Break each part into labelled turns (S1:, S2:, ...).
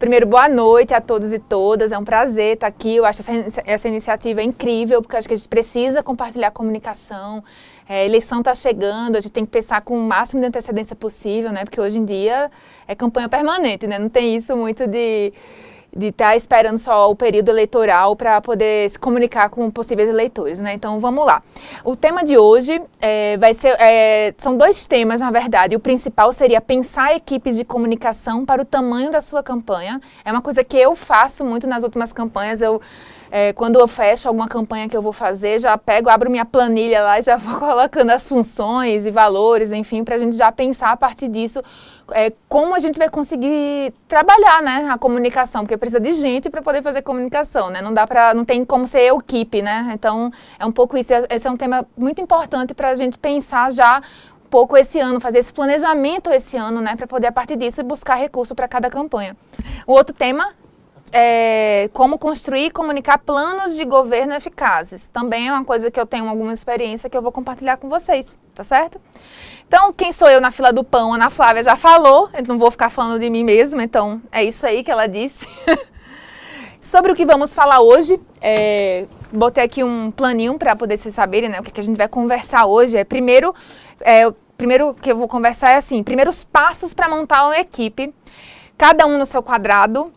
S1: Primeiro, boa noite a todos e todas, é um prazer estar aqui, eu acho essa iniciativa incrível, porque eu acho que a gente precisa compartilhar comunicação, a eleição está chegando, a gente tem que pensar com o máximo de antecedência possível, né, porque hoje em dia é campanha permanente, né, não tem isso muito de estar esperando só o período eleitoral para poder se comunicar com possíveis eleitores, né? Então, vamos lá. O tema de hoje são dois temas, na verdade. O principal seria pensar equipes de comunicação para o tamanho da sua campanha. É uma coisa que eu faço muito nas últimas campanhas. Quando eu fecho alguma campanha que eu vou fazer, já abro minha planilha lá e já vou colocando as funções e valores, enfim, para a gente já pensar a partir disso como a gente vai conseguir trabalhar, né, a comunicação, porque precisa de gente para poder fazer comunicação, né? Não tem como ser eu equipe, né? Então, é um pouco isso. Esse é um tema muito importante para a gente pensar já um pouco esse ano, fazer esse planejamento esse ano, né, para poder a partir disso buscar recurso para cada campanha. O outro tema como construir e comunicar planos de governo eficazes. Também é uma coisa que eu tenho alguma experiência que eu vou compartilhar com vocês, tá certo? Então, quem sou eu na fila do pão? Ana Flávia já falou, eu não vou ficar falando de mim mesma, então é isso aí que ela disse. Sobre o que vamos falar hoje, botei aqui um planinho para poder vocês saberem, né, o que a gente vai conversar hoje. Primeiro que eu vou conversar é assim, primeiros passos para montar uma equipe, cada um no seu quadrado,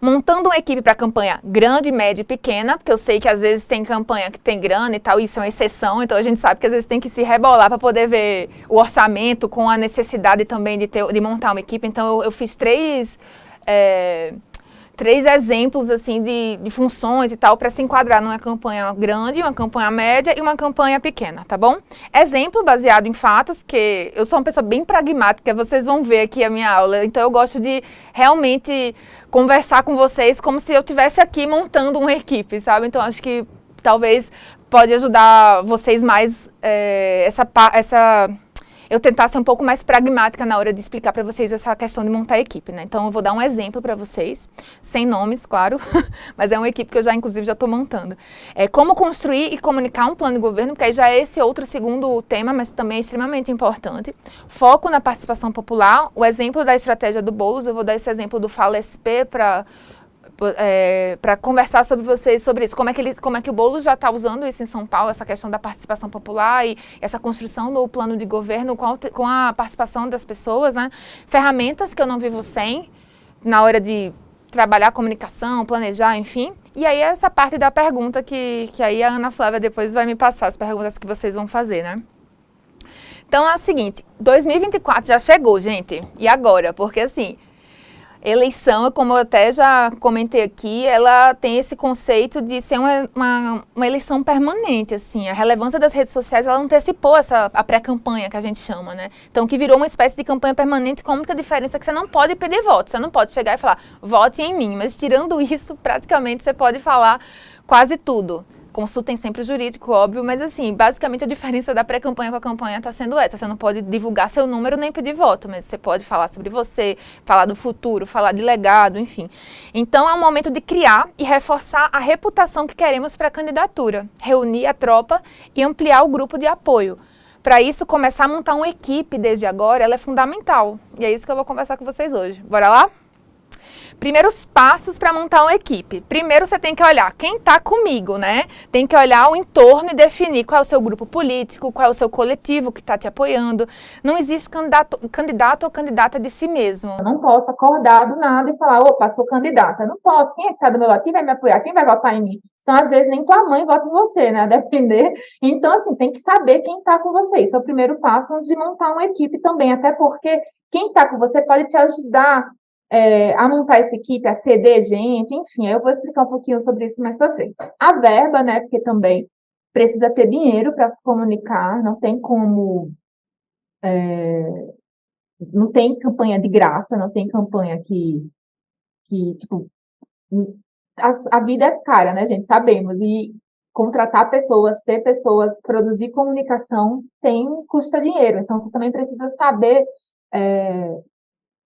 S1: montando uma equipe para campanha grande, média e pequena, porque eu sei que às vezes tem campanha que tem grana e tal, isso é uma exceção, então a gente sabe que às vezes tem que se rebolar para poder ver o orçamento com a necessidade também de montar uma equipe. Então eu fiz três exemplos assim de funções e tal para se enquadrar numa campanha grande, uma campanha média e uma campanha pequena, tá bom? Exemplo baseado em fatos, porque eu sou uma pessoa bem pragmática, vocês vão ver aqui a minha aula, então eu gosto de realmente conversar com vocês como se eu estivesse aqui montando uma equipe, sabe? Então acho que talvez pode ajudar vocês mais eu tentar ser um pouco mais pragmática na hora de explicar para vocês essa questão de montar a equipe, né? Então, eu vou dar um exemplo para vocês, sem nomes, claro, mas é uma equipe que eu inclusive, já estou montando. Como construir e comunicar um plano de governo, porque aí já é esse outro segundo tema, mas também é extremamente importante. Foco na participação popular, o exemplo da estratégia do Boulos, eu vou dar esse exemplo do Fala SP para conversar sobre isso, como é que o Boulos já está usando isso em São Paulo, essa questão da participação popular e essa construção do plano de governo com a participação das pessoas, né? Ferramentas que eu não vivo sem, na hora de trabalhar a comunicação, planejar, enfim. E aí essa parte da pergunta que aí a Ana Flávia depois vai me passar, as perguntas que vocês vão fazer, né? Então é o seguinte, 2024 já chegou, gente, e agora? Porque assim, eleição, como eu até já comentei aqui, ela tem esse conceito de ser uma eleição permanente, assim. A relevância das redes sociais, ela antecipou a pré-campanha, que a gente chama, né? Então, que virou uma espécie de campanha permanente, com a única diferença que você não pode pedir voto. Você não pode chegar e falar, vote em mim. Mas, tirando isso, praticamente, você pode falar quase tudo. Consultem sempre o jurídico, óbvio, mas assim, basicamente a diferença da pré-campanha com a campanha está sendo essa. Você não pode divulgar seu número nem pedir voto, mas você pode falar sobre você, falar do futuro, falar de legado, enfim. Então é um momento de criar e reforçar a reputação que queremos para a candidatura, reunir a tropa e ampliar o grupo de apoio. Para isso, começar a montar uma equipe desde agora, ela é fundamental. E é isso que eu vou conversar com vocês hoje. Bora lá? Primeiros passos para montar uma equipe. Primeiro você tem que olhar quem está comigo, né? Tem que olhar o entorno e definir qual é o seu grupo político, qual é o seu coletivo que está te apoiando. Não existe candidato ou candidata de si mesmo.
S2: Eu não posso acordar do nada e falar, opa, sou candidata. Eu não posso. Quem é que está do meu lado? Quem vai me apoiar? Quem vai votar em mim? Então, às vezes, nem tua mãe vota em você, né? A depender. Então, assim, tem que saber quem está com você. Isso é o primeiro passo antes de montar uma equipe também. Até porque quem está com você pode te ajudar a montar essa equipe, a ceder gente, enfim, eu vou explicar um pouquinho sobre isso mais para frente. A verba, né, porque também precisa ter dinheiro para se comunicar, não tem como, não tem campanha de graça, não tem campanha tipo, a vida é cara, né, gente, sabemos, e contratar pessoas, ter pessoas, produzir comunicação custa dinheiro, então você também precisa saber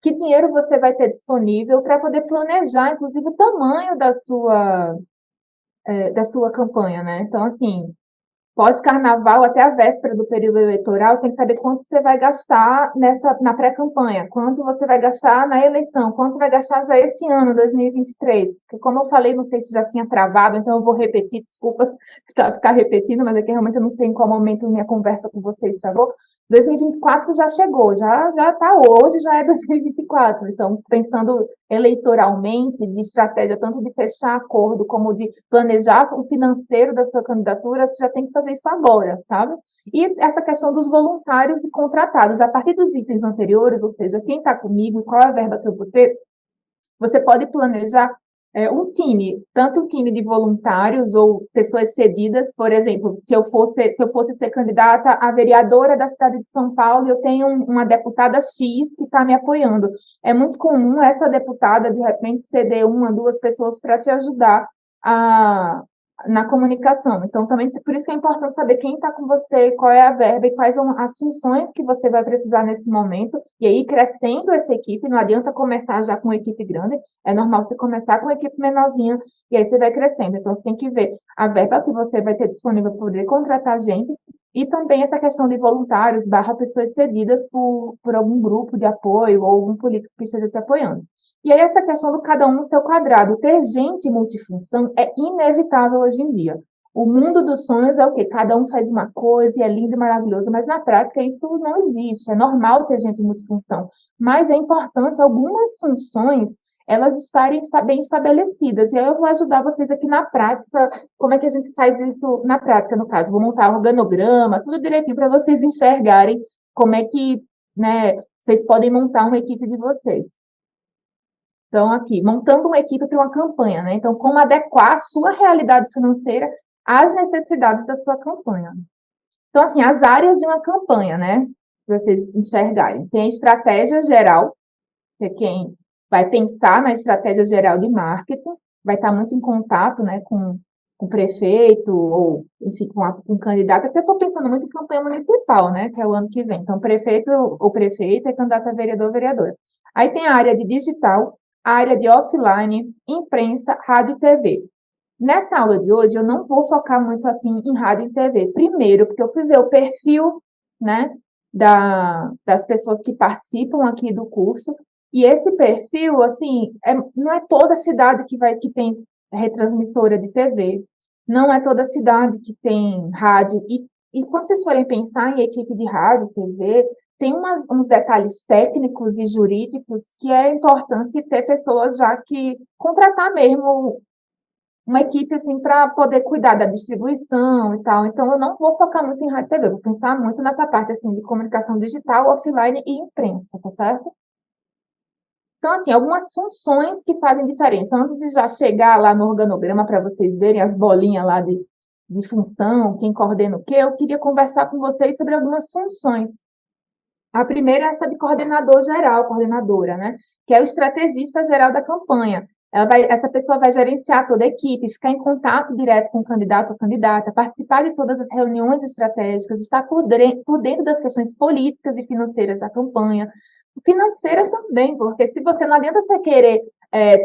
S2: que dinheiro você vai ter disponível para poder planejar, inclusive, o tamanho da sua campanha, né? Então, assim, pós-carnaval até a véspera do período eleitoral, você tem que saber quanto você vai gastar na pré-campanha, quanto você vai gastar na eleição, quanto você vai gastar já esse ano, 2023. Porque, como eu falei, não sei se já tinha travado, então eu vou repetir, desculpa ficar repetindo, mas é que realmente eu não sei em qual momento minha conversa com vocês travou. 2024 já chegou, já está hoje, já é 2024. Então, pensando eleitoralmente, de estratégia, tanto de fechar acordo como de planejar o financeiro da sua candidatura, você já tem que fazer isso agora, sabe? E essa questão dos voluntários e contratados, a partir dos itens anteriores, ou seja, quem está comigo e qual é a verba que eu vou ter, você pode planejar um time, tanto um time de voluntários ou pessoas cedidas, por exemplo, se eu fosse ser candidata a vereadora da cidade de São Paulo, eu tenho uma deputada X que está me apoiando. É muito comum essa deputada, de repente, ceder uma, duas pessoas para te ajudar na comunicação. Então, também, por isso que é importante saber quem está com você, qual é a verba e quais são as funções que você vai precisar nesse momento, e aí crescendo essa equipe, não adianta começar já com uma equipe grande, é normal você começar com uma equipe menorzinha, e aí você vai crescendo. Então, você tem que ver a verba que você vai ter disponível para poder contratar gente, e também essa questão de voluntários, pessoas cedidas por algum grupo de apoio, ou algum político que esteja te apoiando. E aí essa questão do cada um no seu quadrado. Ter gente multifunção é inevitável hoje em dia. O mundo dos sonhos é o quê? Cada um faz uma coisa e é lindo e maravilhoso, mas na prática isso não existe. É normal ter gente multifunção, mas é importante algumas funções elas estarem bem estabelecidas. E aí eu vou ajudar vocês aqui na prática, como é que a gente faz isso na prática, no caso. Vou montar um organograma, tudo direitinho para vocês enxergarem como é que, né, vocês podem montar uma equipe de vocês. Então, aqui, montando uma equipe para uma campanha, né? Então, como adequar a sua realidade financeira às necessidades da sua campanha. Então, assim, as áreas de uma campanha, né? Para vocês enxergarem. Tem a estratégia geral, que é quem vai pensar na estratégia geral de marketing, vai estar muito em contato, né, com o prefeito, ou, enfim, com o candidato. Até estou pensando muito em campanha municipal, né? Que é o ano que vem. Então, prefeito ou prefeita é candidato a vereador ou vereadora. Aí tem a área de digital, a área de offline, imprensa, rádio e TV. Nessa aula de hoje, eu não vou focar muito assim em rádio e TV. Primeiro, porque eu fui ver o perfil, né, das pessoas que participam aqui do curso. E esse perfil, assim, não é toda cidade que tem retransmissora de TV. Não é toda cidade que tem rádio. E quando vocês forem pensar em equipe de rádio, TV, tem uns detalhes técnicos e jurídicos que é importante ter pessoas já que contratar mesmo uma equipe assim para poder cuidar da distribuição e tal. Então eu não vou focar muito em rádio e TV, eu vou pensar muito nessa parte assim de comunicação digital, offline e imprensa, tá certo? Então assim, algumas funções que fazem diferença. Antes de já chegar lá no organograma para vocês verem as bolinhas lá de função, quem coordena o quê, eu queria conversar com vocês sobre algumas funções. A primeira é essa de coordenador geral, coordenadora, né? Que é o estrategista geral da campanha. Essa pessoa vai gerenciar toda a equipe, ficar em contato direto com o candidato ou candidata, participar de todas as reuniões estratégicas, estar por dentro das questões políticas e financeiras da campanha. Financeira também, porque se você não adianta você querer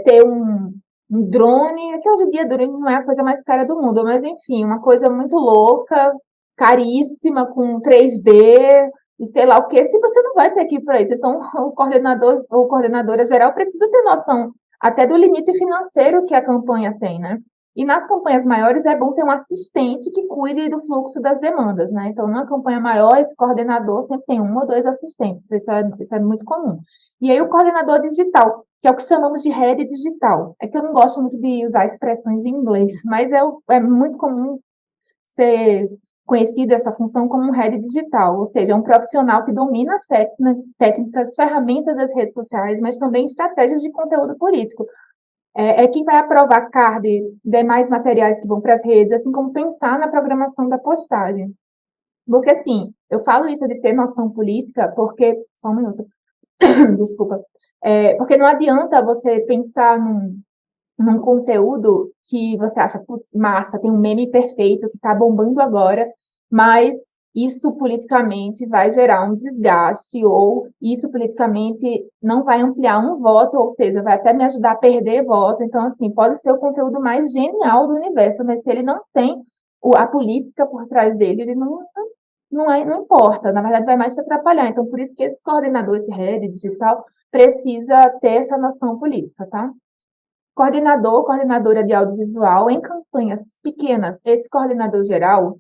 S2: ter um drone, que hoje em dia drone não é a coisa mais cara do mundo, mas enfim, uma coisa muito louca, caríssima, com 3D, e sei lá o que, se você não vai ter equipe para isso. Então, o coordenador ou coordenadora geral precisa ter noção até do limite financeiro que a campanha tem, né? E nas campanhas maiores é bom ter um assistente que cuide do fluxo das demandas, né? Então, numa campanha maior, esse coordenador sempre tem um ou dois assistentes, isso é muito comum. E aí, o coordenador digital, que é o que chamamos de rede digital. É que eu não gosto muito de usar expressões em inglês, mas é muito comum ser conhecida essa função como um head digital, ou seja, é um profissional que domina as técnicas, ferramentas das redes sociais, mas também estratégias de conteúdo político. É quem vai aprovar card, demais materiais que vão para as redes, assim como pensar na programação da postagem. Porque, assim, eu falo isso de ter noção política, porque... Só um minuto. Desculpa. Porque não adianta você pensar num conteúdo que você acha, putz, massa, tem um meme perfeito que está bombando agora, mas isso politicamente vai gerar um desgaste, ou isso politicamente não vai ampliar um voto, ou seja, vai até me ajudar a perder voto. Então, assim, pode ser o conteúdo mais genial do universo, mas se ele não tem a política por trás dele, ele não importa, na verdade vai mais te atrapalhar. Então, por isso que esse coordenador, esse head digital, precisa ter essa noção política, tá? Coordenador, coordenadora de audiovisual, em campanhas pequenas, o coordenador geral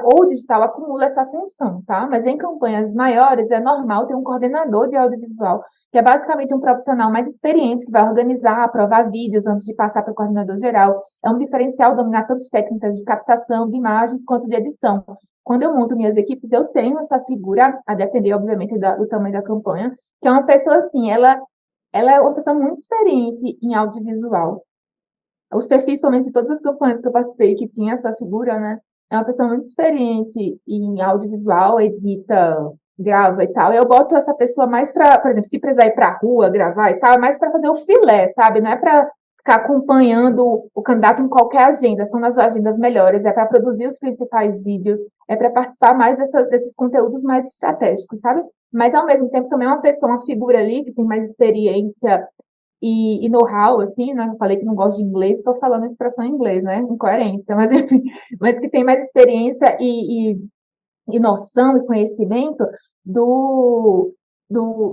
S2: ou digital acumula essa função, tá? Mas em campanhas maiores é normal ter um coordenador de audiovisual, que é basicamente um profissional mais experiente, que vai organizar, aprovar vídeos antes de passar para o coordenador geral. É um diferencial dominar tantas técnicas de captação de imagens quanto de edição. Quando eu monto minhas equipes, eu tenho essa figura, a depender, obviamente, do tamanho da campanha, que é uma pessoa assim, ela é uma pessoa muito experiente em audiovisual. Os perfis, pelo menos de todas as campanhas que eu participei, que tinha essa figura, né? É uma pessoa muito experiente em audiovisual, edita, grava e tal. Eu boto essa pessoa mais para, por exemplo, se precisar ir para a rua gravar e tal, é mais para fazer o filé, sabe? Não é para ficar acompanhando o candidato em qualquer agenda, são nas agendas melhores, é para produzir os principais vídeos, é para participar mais desses conteúdos mais estratégicos, sabe? Mas, ao mesmo tempo, também é uma pessoa, uma figura ali que tem mais experiência e know-how, assim, né? Eu falei que não gosto de inglês, estou falando a expressão em inglês, né? Incoerência, mas enfim, mas que tem mais experiência e noção e conhecimento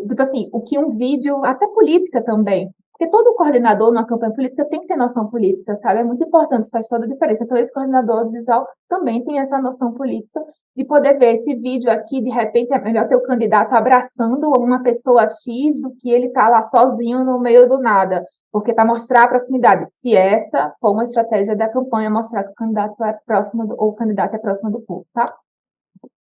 S2: tipo assim, o que um vídeo, até política também. Porque todo coordenador numa campanha política tem que ter noção política, sabe? É muito importante, isso faz toda a diferença. Então, esse coordenador visual também tem essa noção política de poder ver esse vídeo aqui, de repente, é melhor ter o candidato abraçando uma pessoa X do que ele estar lá sozinho no meio do nada. Porque para mostrar a proximidade, se essa for uma estratégia da campanha, mostrar que o candidato é próximo ou o candidato é próximo do povo, tá?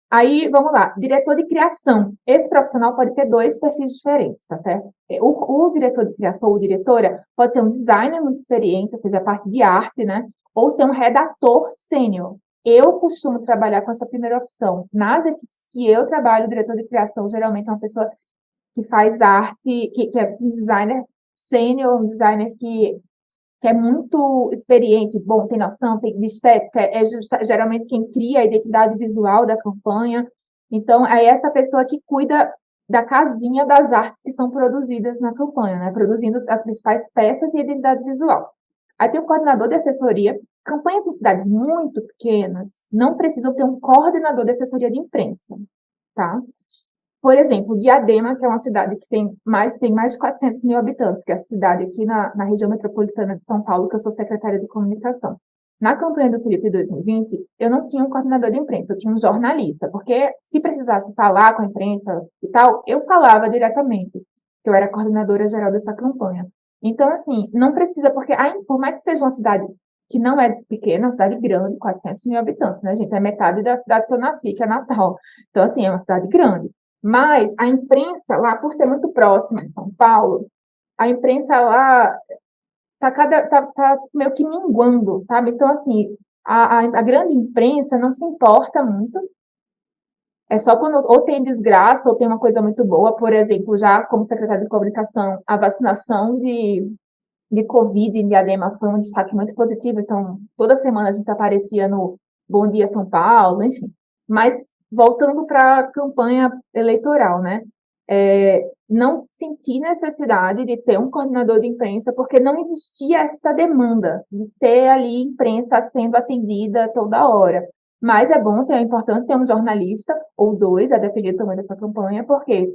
S2: Aí, vamos lá, diretor de criação. Esse profissional pode ter dois perfis diferentes, tá certo? O diretor de criação ou diretora pode ser um designer muito experiente, ou seja, a parte de arte, né? Ou ser um redator sênior. Eu costumo trabalhar com essa primeira opção. Nas equipes que eu trabalho, o diretor de criação geralmente é uma pessoa que faz arte, que é um designer sênior, um designer que é muito experiente, bom, tem noção, tem de estética, geralmente quem cria a identidade visual da campanha. Então, é essa pessoa que cuida da casinha das artes que são produzidas na campanha, né? Produzindo as principais peças e identidade visual. Aí tem o coordenador de assessoria. Campanhas em cidades muito pequenas não precisam ter um coordenador de assessoria de imprensa, tá? Por exemplo, Diadema, que é uma cidade que tem mais de 400 mil habitantes, que é a cidade aqui na região metropolitana de São Paulo, que eu sou secretária de comunicação. Na campanha do Felipe 2020, eu não tinha um coordenador de imprensa, eu tinha um jornalista, porque se precisasse falar com a imprensa e tal, eu falava diretamente, que eu era coordenadora geral dessa campanha. Então, assim, não precisa, porque por mais que seja uma cidade que não é pequena, é uma cidade grande, 400 mil habitantes, né, gente? É metade da cidade que eu nasci, que é Natal. Então, assim, é uma cidade grande. Mas a imprensa lá, por ser muito próxima de São Paulo, a imprensa lá tá meio que minguando, sabe? Então, assim, a grande imprensa não se importa muito. É só quando ou tem desgraça ou tem uma coisa muito boa, por exemplo, já como secretária de comunicação, a vacinação de Covid em Diadema foi um destaque muito positivo, então toda semana a gente aparecia no Bom Dia São Paulo, enfim. Mas voltando para a campanha eleitoral, né? Não senti necessidade de ter um coordenador de imprensa, porque não existia esta demanda de ter ali imprensa sendo atendida toda hora. Mas é importante ter um jornalista ou dois, a depender do tamanho da sua campanha, porque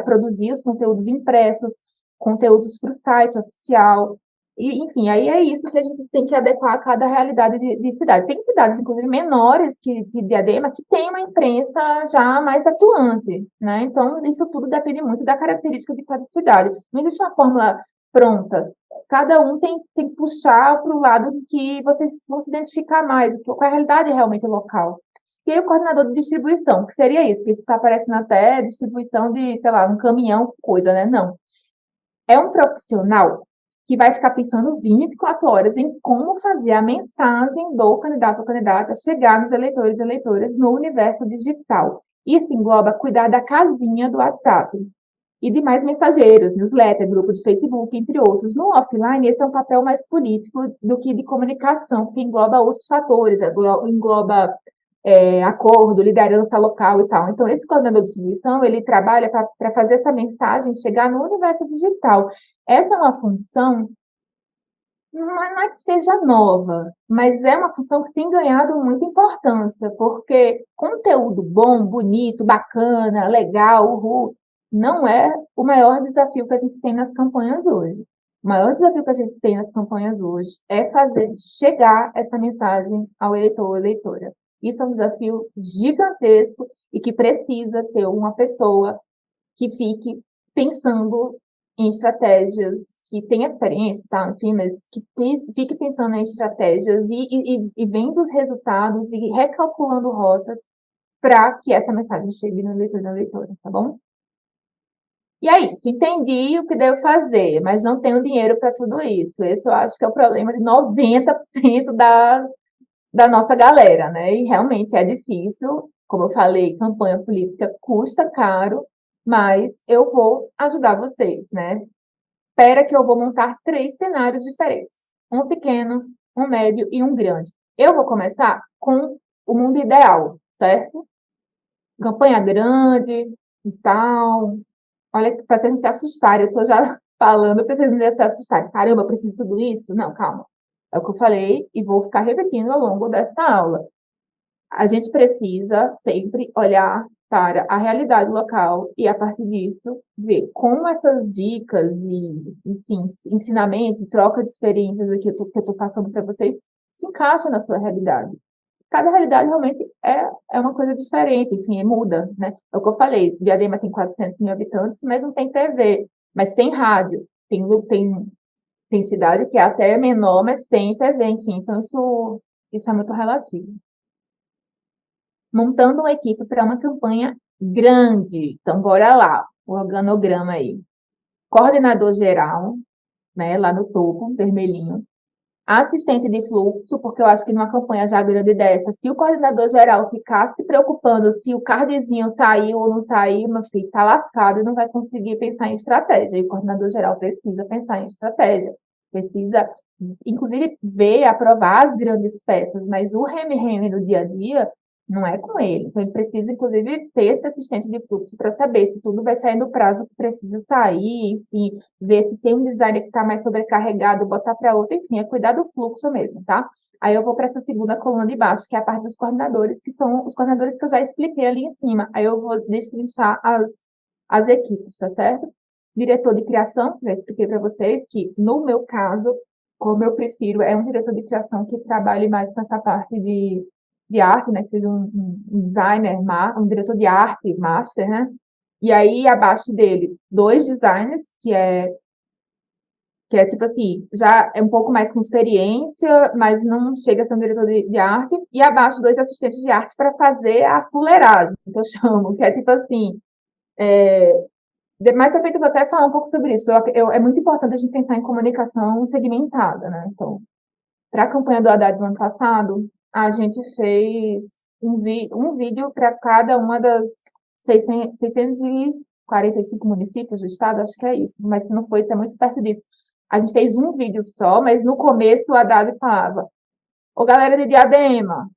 S2: produzir os conteúdos impressos, conteúdos para o site oficial, e, enfim, aí é isso que a gente tem que adequar a cada realidade de cidade. Tem cidades, inclusive, menores que Diadema, que tem uma imprensa já mais atuante, né? Então, isso tudo depende muito da característica de cada cidade. Não existe uma fórmula pronta. Cada um tem que puxar para o lado que vocês vão se identificar mais, com a realidade realmente local. E aí, o coordenador de distribuição, que seria isso, que isso está parecendo até distribuição de, sei lá, um caminhão, coisa, né? Não. É um profissional que vai ficar pensando 24 horas em como fazer a mensagem do candidato ou candidata chegar nos eleitores e eleitoras no universo digital. Isso engloba cuidar da casinha do WhatsApp e demais mensageiros, newsletter, grupo de Facebook, entre outros. No offline, esse é um papel mais político do que de comunicação, que engloba outros fatores, engloba acordo, liderança local e tal. Então, esse coordenador de distribuição, ele trabalha para fazer essa mensagem chegar no universo digital. Essa é uma função não é que seja nova, mas é uma função que tem ganhado muita importância, porque conteúdo bom, bonito, bacana, legal, uhul, não é o maior desafio que a gente tem nas campanhas hoje. O maior desafio que a gente tem nas campanhas hoje é fazer chegar essa mensagem ao eleitor ou eleitora. Isso é um desafio gigantesco e que precisa ter uma pessoa que fique pensando em estratégias, que tenha experiência, tá? Enfim, mas que fique pensando em estratégias e vendo os resultados e recalculando rotas para que essa mensagem chegue no leitor e na leitora, tá bom? E é isso, entendi o que devo fazer, mas não tenho dinheiro para tudo isso. Esse eu acho que é o problema de 90% da nossa galera, né? E realmente é difícil, como eu falei, campanha política custa caro, mas eu vou ajudar vocês, né? Espera que eu vou montar 3 cenários diferentes: um pequeno, um médio e um grande. Eu vou começar com o mundo ideal, certo? Campanha grande e tal. Olha, para vocês não se assustarem, eu estou já falando para vocês não se assustarem. Caramba, eu preciso de tudo isso? Não, calma. É o que eu falei e vou ficar repetindo ao longo dessa aula. A gente precisa sempre olhar para a realidade local e, a partir disso, ver como essas dicas e, enfim, ensinamentos, troca de experiências aqui que eu estou passando para vocês se encaixam na sua realidade. Cada realidade realmente é uma coisa diferente, enfim, muda, né? É o que eu falei, Diadema tem 400 mil habitantes, mas não tem TV, mas tem rádio, tem cidade que é até menor, mas tem TV, enfim, então isso é muito relativo. Montando uma equipe para uma campanha grande. Então, bora lá, o organograma aí. Coordenador geral, né, lá no topo, vermelhinho. Assistente de fluxo, porque eu acho que numa campanha já grande dessa, se o coordenador geral ficar se preocupando se o cardzinho saiu ou não saiu, meu filho, tá lascado e não vai conseguir pensar em estratégia. E o coordenador geral precisa pensar em estratégia. Precisa, inclusive, ver e aprovar as grandes peças, mas o reme-reme no dia a dia não é com ele. Então, ele precisa, inclusive, ter esse assistente de fluxo para saber se tudo vai sair no prazo que precisa sair, enfim, ver se tem um designer que está mais sobrecarregado, botar para outro, enfim, é cuidar do fluxo mesmo, tá? Aí eu vou para essa segunda coluna de baixo, que é a parte dos coordenadores, que são os coordenadores que eu já expliquei ali em cima. Aí eu vou destrinchar as equipes, tá certo? Diretor de criação, já expliquei para vocês que, no meu caso, como eu prefiro, é um diretor de criação que trabalhe mais com essa parte de arte, né, que seja um designer, um diretor de arte, master, né? E aí, abaixo dele, 2 designers, que é tipo assim, já é um pouco mais com experiência, mas não chega a ser um diretor de arte, e abaixo 2 assistentes de arte para fazer a fuleiragem, que eu chamo, que é tipo assim, mais pra frente eu vou até falar um pouco sobre isso. É muito importante a gente pensar em comunicação segmentada, né? Então, para a campanha do Haddad do ano passado, a gente fez um vídeo para cada uma das 645 municípios do estado, acho que é isso, mas se não for, isso é muito perto disso. A gente fez um vídeo só, mas no começo o Haddad falava: ô galera de Diadema,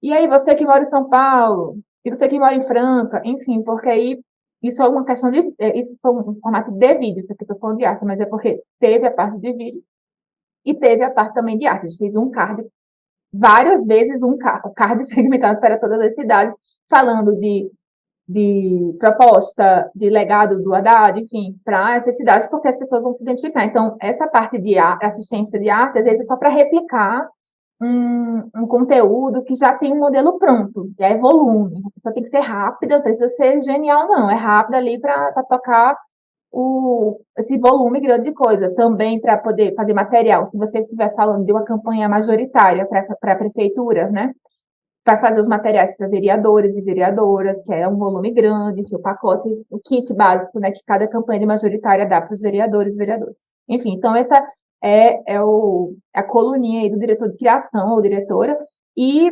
S2: e aí você que mora em São Paulo, e você que mora em Franca, enfim, porque aí isso é uma questão de. Isso foi um formato de vídeo, isso aqui eu estou falando de arte, mas é porque teve a parte de vídeo e teve a parte também de arte. A gente fez um card, várias vezes o card segmentado para todas as cidades, falando de proposta, de legado do Haddad, enfim, para essas cidades, porque as pessoas vão se identificar. Então, essa parte de assistência de arte, às vezes, é só para replicar um conteúdo que já tem um modelo pronto, e é volume. A pessoa tem que ser rápida, não precisa ser genial, não. É rápida ali para tocar esse volume grande de coisa. Também para poder fazer material, se você estiver falando de uma campanha majoritária para a prefeitura, né? Para fazer os materiais para vereadores e vereadoras, que é um volume grande, enfim, o pacote, o kit básico, né, que cada campanha majoritária dá para os vereadores e vereadoras. Enfim, então essa a coluninha aí do diretor de criação ou diretora, e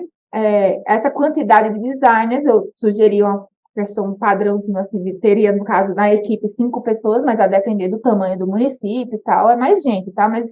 S2: essa quantidade de designers, eu sugeri uma questão, um padrãozinho assim, teria, no caso, na equipe 5 pessoas, mas a depender do tamanho do município e tal, é mais gente, tá? Mas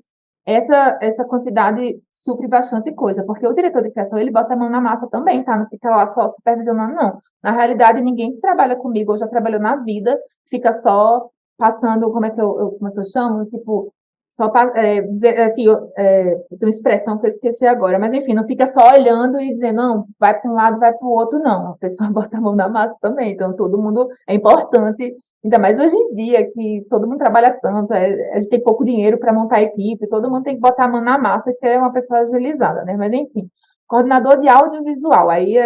S2: essa quantidade supre bastante coisa, porque o diretor de criação, ele bota a mão na massa também, tá? Não fica lá só supervisionando, não. Na realidade, ninguém que trabalha comigo ou já trabalhou na vida fica só passando, como é que eu chamo? Tipo, só para dizer, assim, tem uma expressão que eu esqueci agora, mas enfim, não fica só olhando e dizendo, não, vai para um lado, vai para o outro, não. A pessoa bota a mão na massa também, então todo mundo é importante, ainda mais hoje em dia, que todo mundo trabalha tanto, a gente tem pouco dinheiro para montar a equipe, todo mundo tem que botar a mão na massa e ser uma pessoa agilizada, né? Mas enfim, coordenador de audiovisual, aí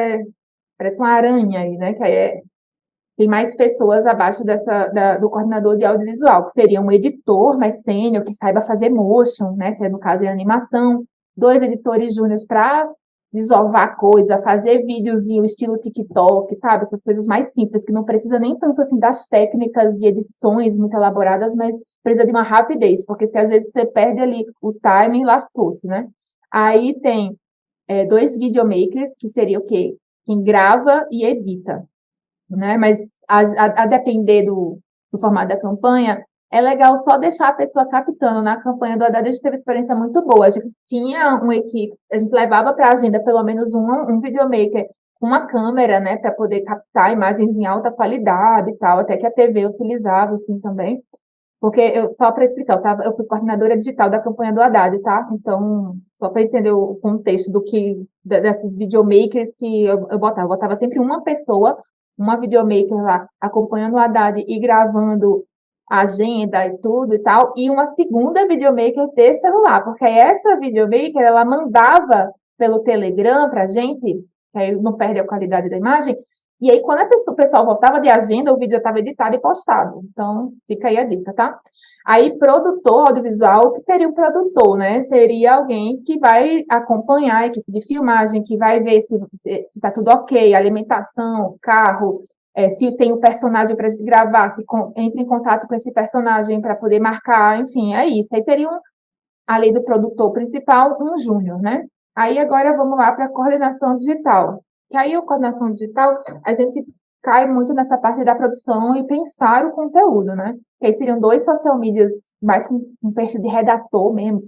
S2: parece uma aranha aí, né? Que aí tem mais pessoas abaixo do coordenador de audiovisual, que seria um editor mais sênior, que saiba fazer motion, né, que no caso é animação, 2 editores júniores para desovar coisa, fazer videozinho estilo TikTok, sabe, essas coisas mais simples, que não precisa nem tanto assim das técnicas de edições muito elaboradas, mas precisa de uma rapidez, porque se às vezes você perde ali o timing, lascou-se, né? Aí tem 2 videomakers, que seria o quê? Quem grava e edita, né? Mas a depender do formato da campanha, é legal só deixar a pessoa captando. Na campanha do Haddad, a gente teve uma experiência muito boa. A gente tinha uma equipe, a gente levava para a agenda pelo menos um videomaker com uma câmera, né, para poder captar imagens em alta qualidade e tal, até que a TV utilizava, enfim, também. Porque, só para explicar, eu fui coordenadora digital da campanha do Haddad, tá? Então, só para entender o contexto desses videomakers que eu botava sempre uma pessoa, uma videomaker lá, acompanhando o Haddad e gravando a agenda e tudo e tal, e uma segunda videomaker de celular, porque essa videomaker, ela mandava pelo Telegram pra gente, que aí não perde a qualidade da imagem, e aí, quando o pessoal voltava de agenda, o vídeo estava editado e postado. Então, fica aí a dica, tá? Aí, produtor audiovisual, o que seria um produtor, né? Seria alguém que vai acompanhar a equipe de filmagem, que vai ver se está tudo ok, alimentação, carro, se tem o personagem para gravar, se entra em contato com esse personagem para poder marcar, enfim, é isso. Aí teria, além do produtor principal, um júnior, né? Aí, agora, vamos lá para a coordenação digital. Que aí, a coordenação digital, a gente cai muito nessa parte da produção e pensar o conteúdo, né? Que aí seriam 2 social medias, mais com um perfil de redator mesmo.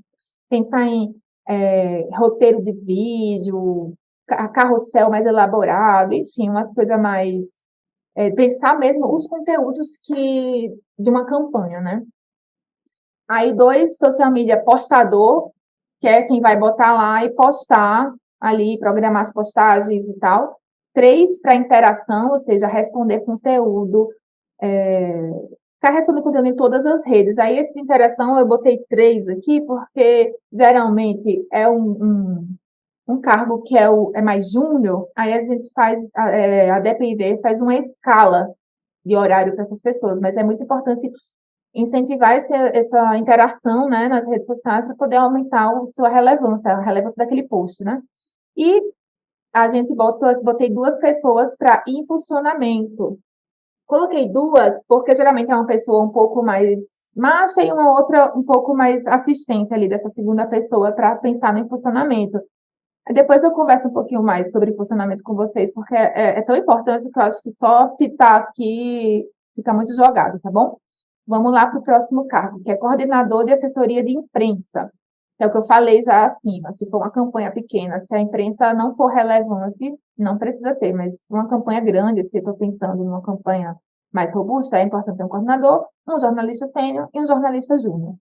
S2: Pensar em roteiro de vídeo, carrossel mais elaborado, enfim, umas coisas mais... pensar mesmo os conteúdos de uma campanha, né? Aí, 2 social media postador, que é quem vai botar lá e postar ali, programar as postagens e tal. 3 para interação, ou seja, responder conteúdo, ficar respondendo conteúdo em todas as redes. Aí, esse de interação, eu botei 3 aqui, porque geralmente é um cargo que é mais júnior, aí a gente faz, a depender, faz uma escala de horário para essas pessoas, mas é muito importante incentivar essa interação, né, nas redes sociais para poder aumentar a relevância daquele post, né? E a gente botei 2 pessoas para impulsionamento. Coloquei 2 porque geralmente é uma pessoa um pouco mais macha e uma outra um pouco mais assistente ali dessa segunda pessoa para pensar no impulsionamento. Depois eu converso um pouquinho mais sobre impulsionamento com vocês, porque é tão importante que eu acho que só citar aqui fica muito jogado, tá bom? Vamos lá para o próximo cargo, que é coordenador de assessoria de imprensa. Que é o que eu falei já acima. Se for uma campanha pequena, se a imprensa não for relevante, não precisa ter, mas uma campanha grande, se eu estou pensando numa campanha mais robusta, é importante ter um coordenador, um jornalista sênior e um jornalista júnior.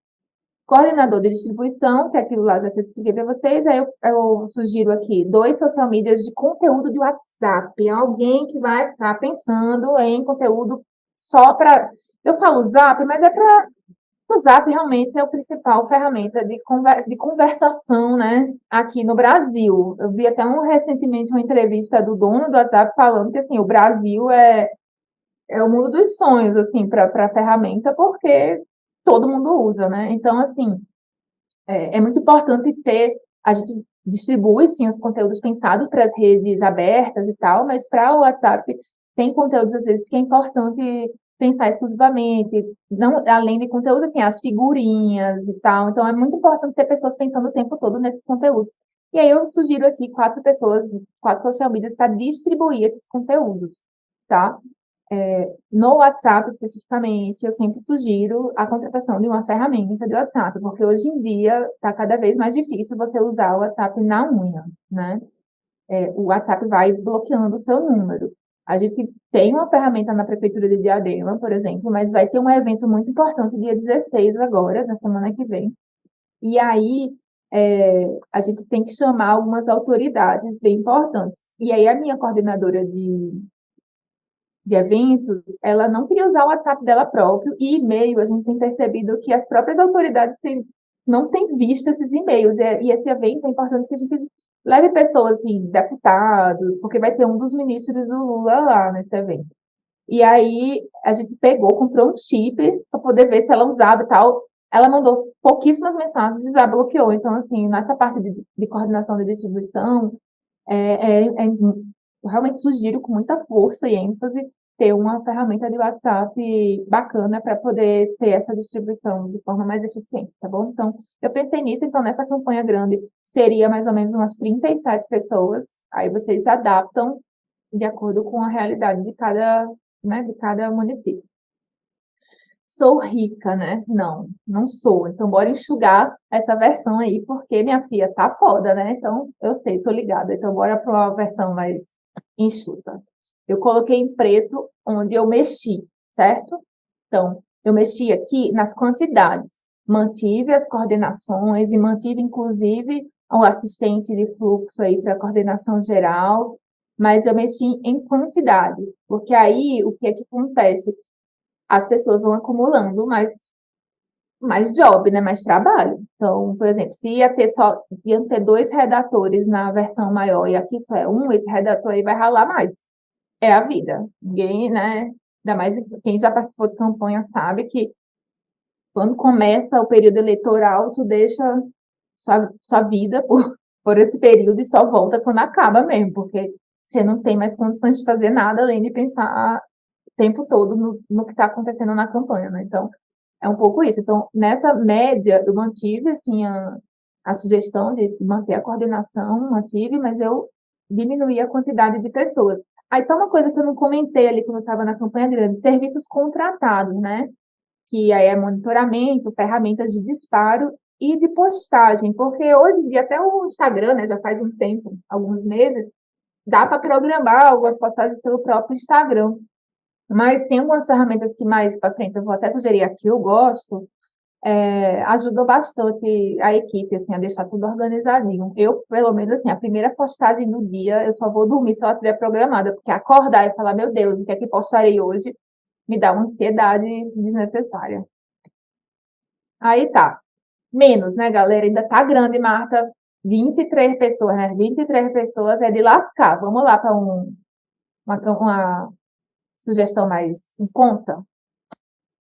S2: Coordenador de distribuição, que é aquilo lá já que eu expliquei para vocês, aí eu sugiro aqui 2 social medias de conteúdo de WhatsApp. Alguém que vai ficar pensando em conteúdo só para... Eu falo Zap, mas é para... O Zap realmente é a principal ferramenta de conversação, né, aqui no Brasil. Eu vi até recentemente uma entrevista do dono do WhatsApp falando que, assim, o Brasil é o mundo dos sonhos, assim, para a ferramenta, porque todo mundo usa, né? Então, assim, é muito importante a gente distribui, sim, os conteúdos pensados para as redes abertas e tal, mas para o WhatsApp tem conteúdos, às vezes, que é importante pensar exclusivamente, não, além de conteúdo, assim, as figurinhas e tal. Então, é muito importante ter pessoas pensando o tempo todo nesses conteúdos. E aí eu sugiro aqui 4 pessoas, 4 social medias para distribuir esses conteúdos, tá? No WhatsApp, especificamente, eu sempre sugiro a contratação de uma ferramenta de WhatsApp, porque hoje em dia está cada vez mais difícil você usar o WhatsApp na unha, né? O WhatsApp vai bloqueando o seu número. A gente tem uma ferramenta na Prefeitura de Diadema, por exemplo, mas vai ter um evento muito importante dia 16 agora, na semana que vem, E aí, a gente tem que chamar algumas autoridades bem importantes. E aí, a minha coordenadora de eventos, ela não queria usar o WhatsApp dela próprio e e-mail. A gente tem percebido que as próprias autoridades não têm visto esses e-mails. E esse evento é importante que a gente leve pessoas, assim, deputados, porque vai ter um dos ministros do Lula lá nesse evento. E aí a gente pegou, comprou um chip para poder ver se ela usava e tal. Ela mandou pouquíssimas mensagens e já bloqueou. Então, assim, nessa parte de coordenação de distribuição, realmente sugiro com muita força e ênfase ter uma ferramenta de WhatsApp bacana para poder ter essa distribuição de forma mais eficiente, tá bom? Então, eu pensei nisso, então nessa campanha grande seria mais ou menos umas 37 pessoas, aí vocês adaptam de acordo com a realidade de cada, né, de cada município. Sou rica, né? Não, não sou. Então, bora enxugar essa versão aí, porque minha filha tá foda, né? Então, eu sei, tô ligada. Então, bora para uma versão mais enxuta. Eu coloquei em preto onde eu mexi, certo? Então, eu mexi aqui nas quantidades. Mantive as coordenações e mantive, inclusive, o assistente de fluxo aí para coordenação geral, mas eu mexi em quantidade, porque aí o que é que acontece? As pessoas vão acumulando mais job, né, mais trabalho. Então, por exemplo, se iam ter 2 redatores na versão maior e aqui só é um, esse redator aí vai ralar mais. É a vida. Ninguém, né, ainda mais quem já participou de campanha sabe que quando começa o período eleitoral, tu deixa sua vida por esse período e só volta quando acaba mesmo, porque você não tem mais condições de fazer nada além de pensar o tempo todo no que está acontecendo na campanha, né? Então, é um pouco isso. Então, nessa média, eu mantive, assim, a sugestão de manter a coordenação, mantive, mas eu diminuí a quantidade de pessoas. Aí, só uma coisa que eu não comentei ali quando eu estava na campanha grande, serviços contratados, né? Que aí é monitoramento, ferramentas de disparo e de postagem, porque hoje em dia até o Instagram, né, já faz um tempo, alguns meses, dá para programar algumas postagens pelo próprio Instagram. Mas tem algumas ferramentas que mais para frente eu vou até sugerir aqui, eu gosto, ajudou bastante a equipe, assim, a deixar tudo organizadinho. Eu, pelo menos, assim, a primeira postagem do dia, eu só vou dormir se ela estiver programada, porque acordar e falar, meu Deus, o que é que postarei hoje, me dá uma ansiedade desnecessária. Aí tá. Menos, né, galera? Ainda tá grande, Marta. 23 pessoas, né? 23 pessoas é de lascar. Vamos lá para uma sugestão mais em conta?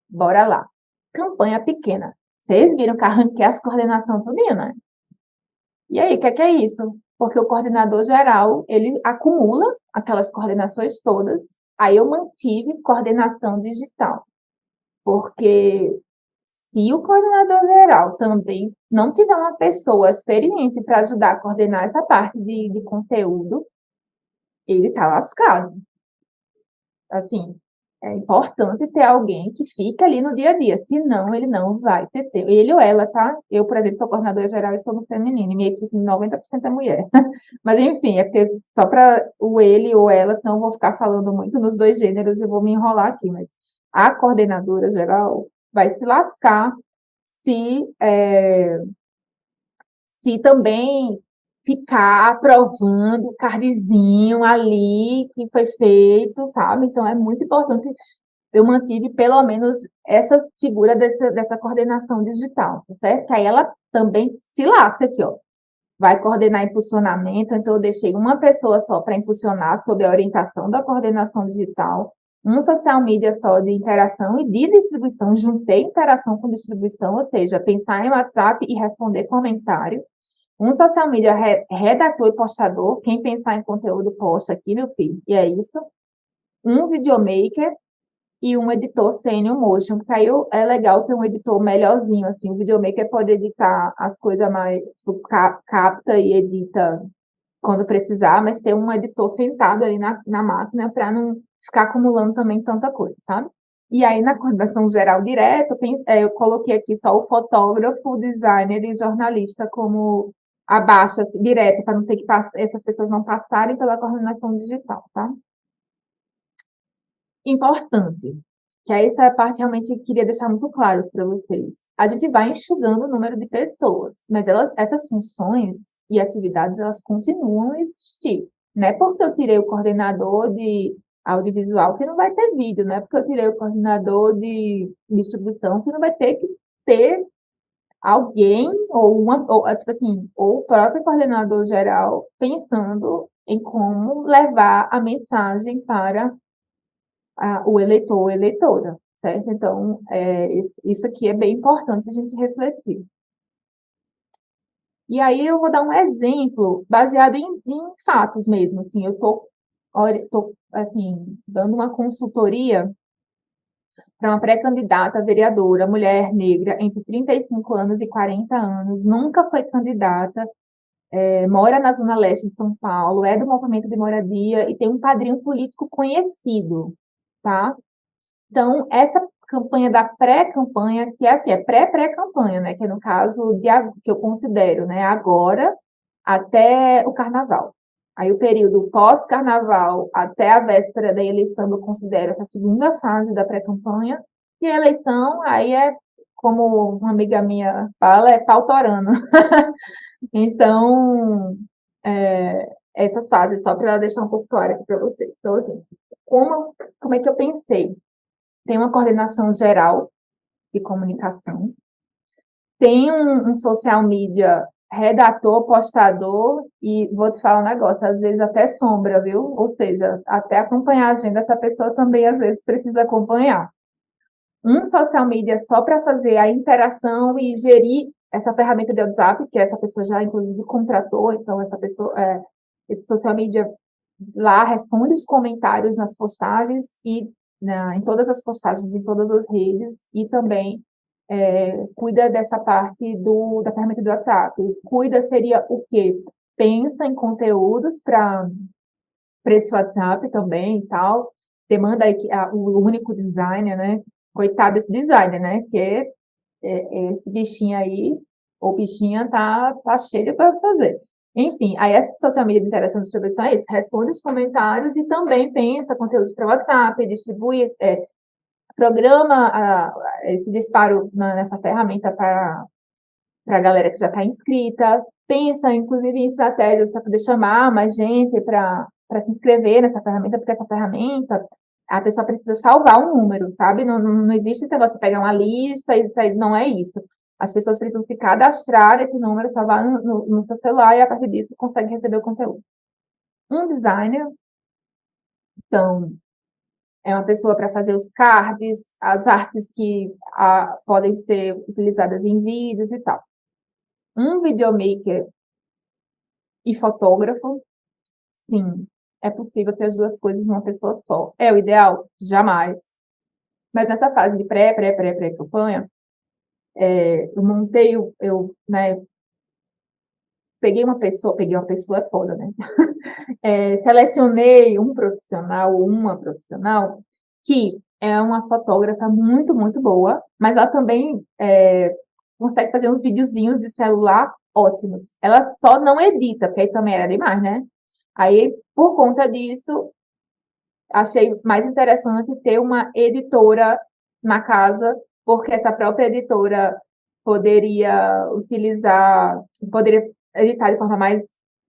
S2: Bora lá. Campanha pequena. Vocês viram que arranquei as coordenações tudinho, né? E aí, o que é isso? Porque o coordenador geral, ele acumula aquelas coordenações todas. Aí eu mantive coordenação digital. Porque se o coordenador geral também não tiver uma pessoa experiente para ajudar a coordenar essa parte de conteúdo, ele está lascado. Assim, é importante ter alguém que fique ali no dia a dia, senão ele não vai ter tempo. Ele ou ela, tá? Eu, por exemplo, sou coordenadora geral e estou no feminino, e minha equipe 90% é mulher. Mas, enfim, é porque só para o ele ou ela, senão eu vou ficar falando muito nos dois gêneros e vou me enrolar aqui. Mas a coordenadora geral vai se lascar se, se também ficar aprovando o cardzinho ali que foi feito, sabe? Então, é muito importante. Eu mantive pelo menos essa figura dessa coordenação digital, tá certo? Que aí ela também se lasca aqui, ó. Vai coordenar impulsionamento, então eu deixei uma pessoa só para impulsionar sob a orientação da coordenação digital, um social media só de interação e de distribuição, juntei interação com distribuição, ou seja, pensar em WhatsApp e responder comentário, um social media redator e postador, quem pensar em conteúdo posta aqui, meu filho, e é isso, um videomaker e um editor sênior motion, porque aí é legal ter um editor melhorzinho, assim, o videomaker pode editar as coisas mais, tipo, capta e edita quando precisar, mas ter um editor sentado ali na máquina para não ficar acumulando também tanta coisa, sabe? E aí, na coordenação geral direta, eu coloquei aqui só o fotógrafo, o designer e jornalista como abaixo, assim, direto, para não ter que passar, essas pessoas não passarem pela coordenação digital, tá? Importante. que aí essa parte realmente eu queria deixar muito claro para vocês. A gente vai enxugando o número de pessoas, mas essas funções e atividades, elas continuam a existir. Não é porque eu tirei o coordenador de audiovisual que não vai ter vídeo, não é porque eu tirei o coordenador de distribuição que não vai ter que ter alguém tipo assim, ou o próprio coordenador geral pensando em como levar a mensagem para o eleitor ou eleitora, certo? Então, isso aqui é bem importante a gente refletir. E aí eu vou dar um exemplo baseado em fatos mesmo, assim, eu estou assim, dando uma consultoria para uma pré-candidata a vereadora, mulher negra, entre 35 anos e 40 anos, nunca foi candidata, mora na Zona Leste de São Paulo, é do movimento de moradia e tem um padrinho político conhecido, tá? Então, essa campanha da pré-campanha, que é assim, é pré-pré-campanha, né? Que é no caso que eu considero, né? Agora até o carnaval. Aí o período pós-carnaval até a véspera da eleição eu considero essa segunda fase da pré-campanha. E a eleição, aí como uma amiga minha fala, é pautorando. Então, essas fases, só para deixar um pouco claro aqui para vocês. Então, assim, como é que eu pensei? Tem uma coordenação geral de comunicação, tem um social media redator, postador, e vou te falar um negócio, às vezes até sombra, viu? Ou seja, até acompanhar a agenda, essa pessoa também às vezes precisa acompanhar. Um social media só para fazer a interação e gerir essa ferramenta de WhatsApp, que essa pessoa já inclusive contratou, então esse social media lá responde os comentários nas postagens e em todas as postagens, em todas as redes, e também cuida dessa parte da ferramenta do WhatsApp. Cuida seria o quê? Pensa em conteúdos para esse WhatsApp também e tal. Demanda aí o único designer, né? Coitado desse designer, né? Que esse bichinho aí, ou bichinha, tá cheio para fazer. Enfim, aí essa social media de interação e distribuição é isso, responde os comentários e também pensa conteúdos para WhatsApp, distribui, programa esse disparo nessa ferramenta para a galera que já está inscrita, pensa inclusive em estratégias para poder chamar mais gente para se inscrever nessa ferramenta, porque essa ferramenta a pessoa precisa salvar um número, sabe? Não existe esse negócio de pegar uma lista e isso aí não é isso. As pessoas precisam se cadastrar nesse número, salvar no seu celular e a partir disso consegue receber o conteúdo. Um designer, então, é uma pessoa para fazer os cards, as artes que podem ser utilizadas em vídeos e tal. Um videomaker e fotógrafo, sim, é possível ter as duas coisas numa pessoa só. É o ideal? Jamais. Mas nessa fase de pré-campanha, eu montei, né, peguei uma pessoa é foda, né? Selecionei um profissional ou uma profissional que é uma fotógrafa muito, muito boa, mas ela também consegue fazer uns videozinhos de celular ótimos. Ela só não edita, porque aí também era demais, né? Aí, por conta disso, achei mais interessante ter uma editora na casa, porque essa própria editora poderia editar de forma mais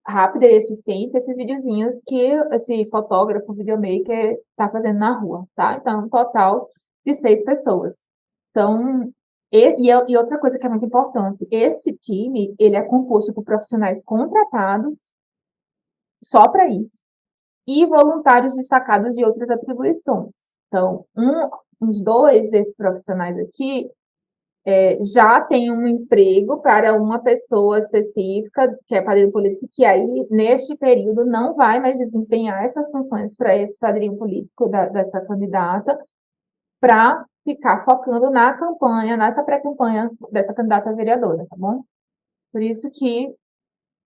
S2: rápida e eficiente esses videozinhos que esse fotógrafo, videomaker está fazendo na rua, tá? Então, um total de 6 pessoas. Então, e outra coisa que é muito importante, esse time, ele é composto por profissionais contratados só para isso e voluntários destacados de outras atribuições. Então, uns 2 desses profissionais aqui já tem um emprego para uma pessoa específica, que é padrinho político, que aí, neste período, não vai mais desempenhar essas funções para esse padrinho político dessa candidata, para ficar focando na campanha, nessa pré-campanha dessa candidata a vereadora, tá bom? Por isso que,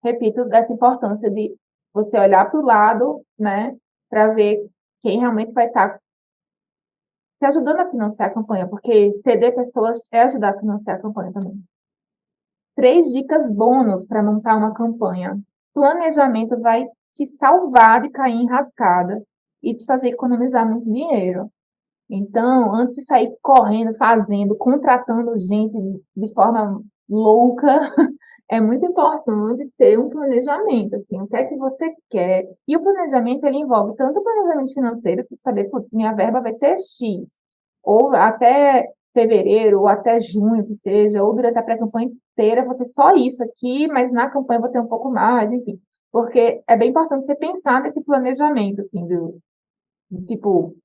S2: repito, essa importância de você olhar para o lado, né, para ver quem realmente vai estar te ajudando a financiar a campanha, porque ceder pessoas é ajudar a financiar a campanha também. 3 dicas bônus para montar uma campanha. Planejamento vai te salvar de cair em rascada e te fazer economizar muito dinheiro. Então, antes de sair correndo, fazendo, contratando gente de forma louca, é muito importante ter um planejamento, assim, o que é que você quer. E o planejamento, ele envolve tanto o planejamento financeiro, você saber, putz, minha verba vai ser X, ou até fevereiro, ou até junho, que seja, ou durante a pré-campanha inteira, vou ter só isso aqui, mas na campanha vou ter um pouco mais, enfim. Porque é bem importante você pensar nesse planejamento, assim, do tipo,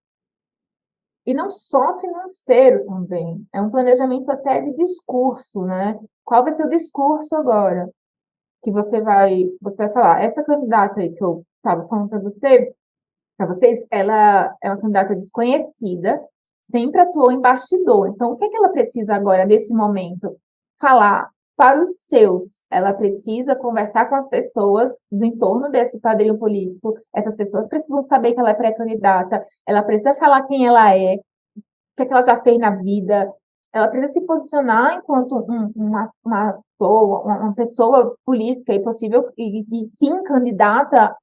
S2: e não só financeiro também, é um planejamento até de discurso, né? Qual vai ser o discurso agora que você vai falar? Essa candidata aí que eu estava falando para vocês, ela é uma candidata desconhecida, sempre atuou em bastidor. Então, o que é que ela precisa agora, nesse momento? Falar para os seus. Ela precisa conversar com as pessoas do entorno desse padrinho político. Essas pessoas precisam saber que ela é pré-candidata. Ela precisa falar quem ela é, o que é que ela já fez na vida. Ela precisa se posicionar enquanto uma pessoa política e possível, e sim candidata,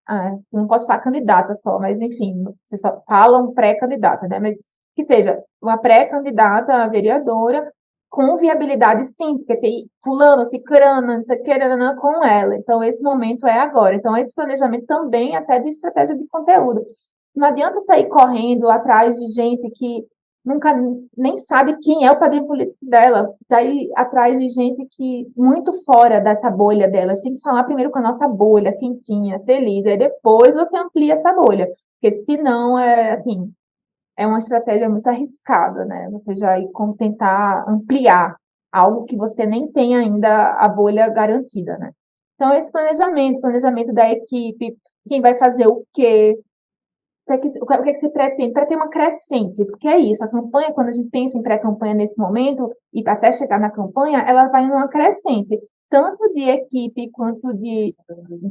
S2: não posso falar candidata só, mas enfim, vocês só falam pré-candidata, né? Mas que seja uma pré-candidata a vereadora com viabilidade, sim, porque tem fulano, cicrano, não sei o que, com ela. Então, esse momento é agora. Então, esse planejamento também até de estratégia de conteúdo. Não adianta sair correndo atrás de gente que nunca nem sabe quem é o padrinho político dela, tá ir atrás de gente que muito fora dessa bolha dela. A gente tem que falar primeiro com a nossa bolha, quentinha, feliz, aí depois você amplia essa bolha, porque senão é assim, é uma estratégia muito arriscada, né? Você já ir tentar ampliar algo que você nem tem ainda a bolha garantida, né? Então, esse planejamento da equipe, quem vai fazer o quê, o que é que você pretende? Para ter uma crescente, porque é isso, a campanha, quando a gente pensa em pré-campanha nesse momento, e até chegar na campanha, ela vai numa crescente, tanto de equipe, quanto de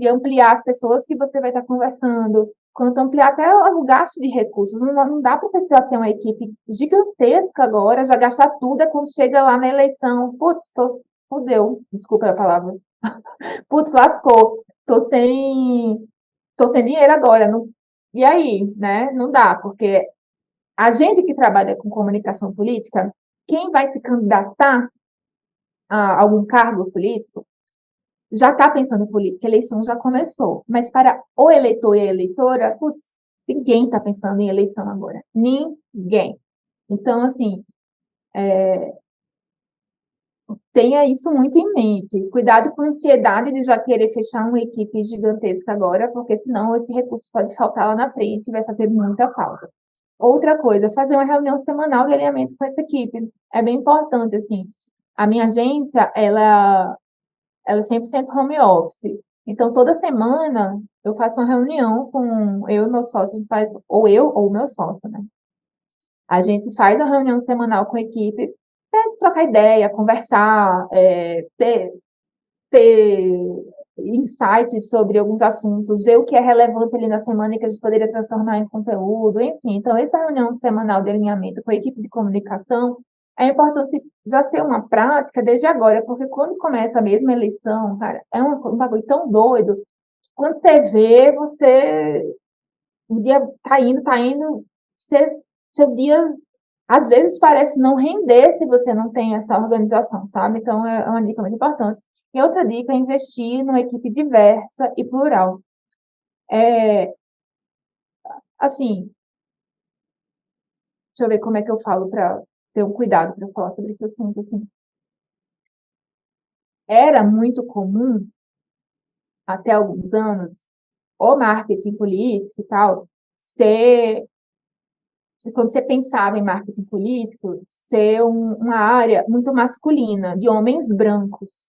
S2: ampliar as pessoas que você vai estar conversando, quanto ampliar até o gasto de recursos. Não dá para você só ter uma equipe gigantesca agora, já gastar tudo, é quando chega lá na eleição, putz, fudeu, desculpa a palavra, putz, lascou, tô sem dinheiro agora, não, e aí, né? Não dá, porque a gente que trabalha com comunicação política, quem vai se candidatar a algum cargo político, já está pensando em política, a eleição já começou. Mas para o eleitor e a eleitora, putz, ninguém está pensando em eleição agora. Ninguém. Então, assim, tenha isso muito em mente. Cuidado com a ansiedade de já querer fechar uma equipe gigantesca agora, porque senão esse recurso pode faltar lá na frente e vai fazer muita falta. Outra coisa, fazer uma reunião semanal de alinhamento com essa equipe. É bem importante, assim. A minha agência, ela é 100% home office. Então, toda semana, eu faço uma reunião com eu e meu sócio, a gente faz, ou eu ou o meu sócio, né? A gente faz a reunião semanal com a equipe para trocar ideia, conversar, ter insights sobre alguns assuntos, ver o que é relevante ali na semana e que a gente poderia transformar em conteúdo, enfim. Então, essa reunião semanal de alinhamento com a equipe de comunicação é importante já ser uma prática desde agora, porque quando começa a mesma eleição, cara, é um bagulho tão doido, que quando você vê, o dia tá indo, seu dia às vezes parece não render se você não tem essa organização, sabe? Então, é uma dica muito importante. E outra dica é investir numa equipe diversa e plural. Assim, deixa eu ver como é que eu falo para ter um cuidado para falar sobre esse assunto. Assim, era muito comum, até alguns anos, o marketing político e tal, ser, quando você pensava em marketing político, ser uma área muito masculina, de homens brancos,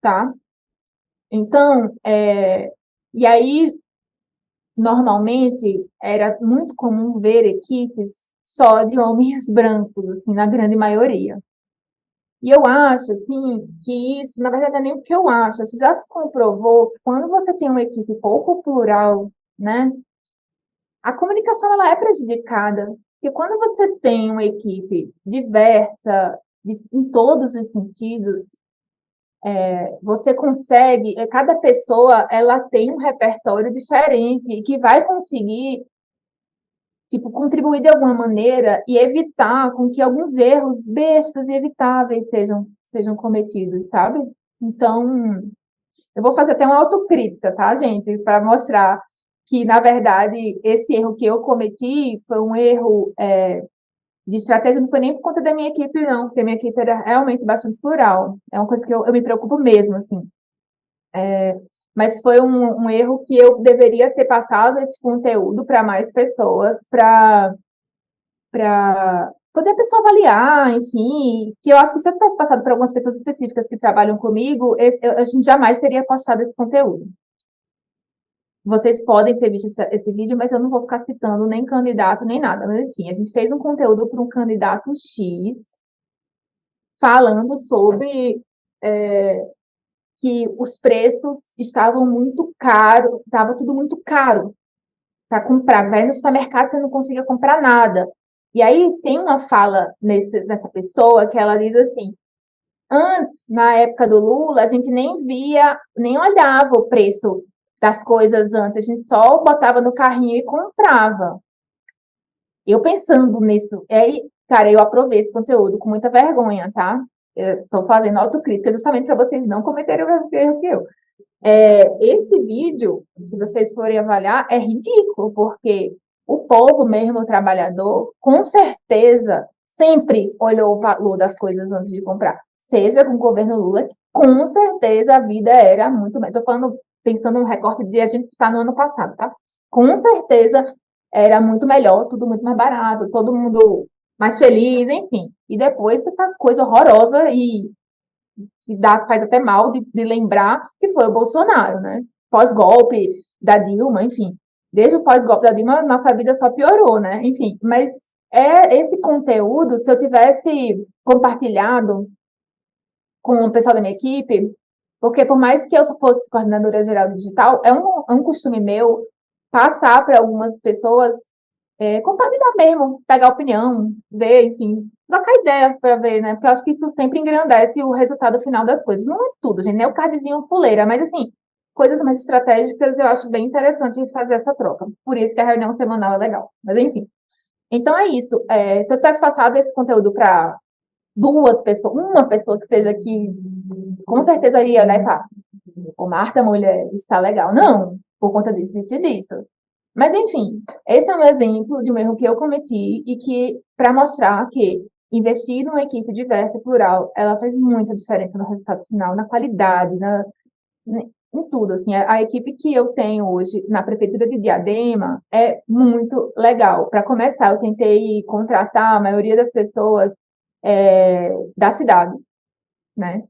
S2: tá? Então, e aí, normalmente, era muito comum ver equipes só de homens brancos, assim, na grande maioria. E eu acho, assim, que isso, na verdade, não é nem o que eu acho, isso já se comprovou que quando você tem uma equipe pouco plural, né, a comunicação, ela é prejudicada. Porque quando você tem uma equipe diversa, em todos os sentidos, você consegue, cada pessoa, ela tem um repertório diferente e que vai conseguir tipo, contribuir de alguma maneira e evitar com que alguns erros bestas e evitáveis sejam cometidos, sabe? Então, eu vou fazer até uma autocrítica, tá, gente? Para mostrar que, na verdade, esse erro que eu cometi foi um erro de estratégia, não foi nem por conta da minha equipe, não, porque a minha equipe era realmente bastante plural. É uma coisa que eu me preocupo mesmo, assim. Mas foi um erro que eu deveria ter passado esse conteúdo para mais pessoas, para poder a pessoa avaliar, enfim, que eu acho que se eu tivesse passado para algumas pessoas específicas que trabalham comigo, a gente jamais teria postado esse conteúdo. Vocês podem ter visto esse vídeo, mas eu não vou ficar citando nem candidato, nem nada. Mas, enfim, a gente fez um conteúdo para um candidato X, falando sobre que os preços estavam muito caros, estava tudo muito caro para comprar. Vai no supermercado, você não conseguia comprar nada. E aí tem uma fala nessa pessoa que ela diz assim: antes, na época do Lula, a gente nem via, nem olhava o preço das coisas antes, a gente só botava no carrinho e comprava. Eu pensando nisso, cara, eu aprovei esse conteúdo com muita vergonha, tá? Eu tô fazendo autocrítica justamente para vocês não cometerem o mesmo erro que eu. Esse vídeo, se vocês forem avaliar, é ridículo, porque o povo mesmo, o trabalhador, com certeza, sempre olhou o valor das coisas antes de comprar. Seja com o governo Lula, com certeza a vida era muito melhor. Estou falando, pensando no recorte de a gente está no ano passado, tá? Com certeza era muito melhor, tudo muito mais barato, todo mundo mais feliz, enfim. E depois essa coisa horrorosa faz até mal de lembrar que foi o Bolsonaro, né? Pós-golpe da Dilma, enfim. Desde o pós-golpe da Dilma, nossa vida só piorou, né? Enfim, mas esse conteúdo, se eu tivesse compartilhado com o pessoal da minha equipe, porque por mais que eu fosse coordenadora geral digital, é um costume meu passar para algumas pessoas, compartilhar mesmo, pegar opinião, ver, enfim, trocar ideia para ver, né? Porque eu acho que isso sempre engrandece o resultado final das coisas. Não é tudo, gente, não é o cardzinho fuleira, mas assim, coisas mais estratégicas eu acho bem interessante fazer essa troca. Por isso que a reunião semanal é legal. Mas enfim. Então é isso. Se eu tivesse passado esse conteúdo para duas pessoas, uma pessoa que seja que com certeza iria olhar e falar: ô Marta, mulher, está legal. Não, por conta disso, disso e disso. Mas, enfim, esse é um exemplo de um erro que eu cometi e que, para mostrar que investir numa equipe diversa e plural, ela faz muita diferença no resultado final, na qualidade, em tudo, assim. A equipe que eu tenho hoje na prefeitura de Diadema é muito legal. Para começar, eu tentei contratar a maioria das pessoas da cidade, né?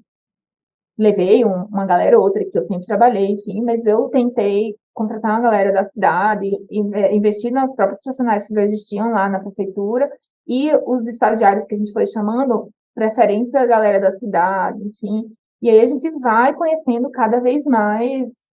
S2: Levei uma galera ou outra que eu sempre trabalhei, enfim, mas eu tentei contratar uma galera da cidade, investir nos próprios profissionais que já existiam lá na prefeitura e os estagiários que a gente foi chamando, preferência a galera da cidade, enfim. E aí a gente vai conhecendo cada vez mais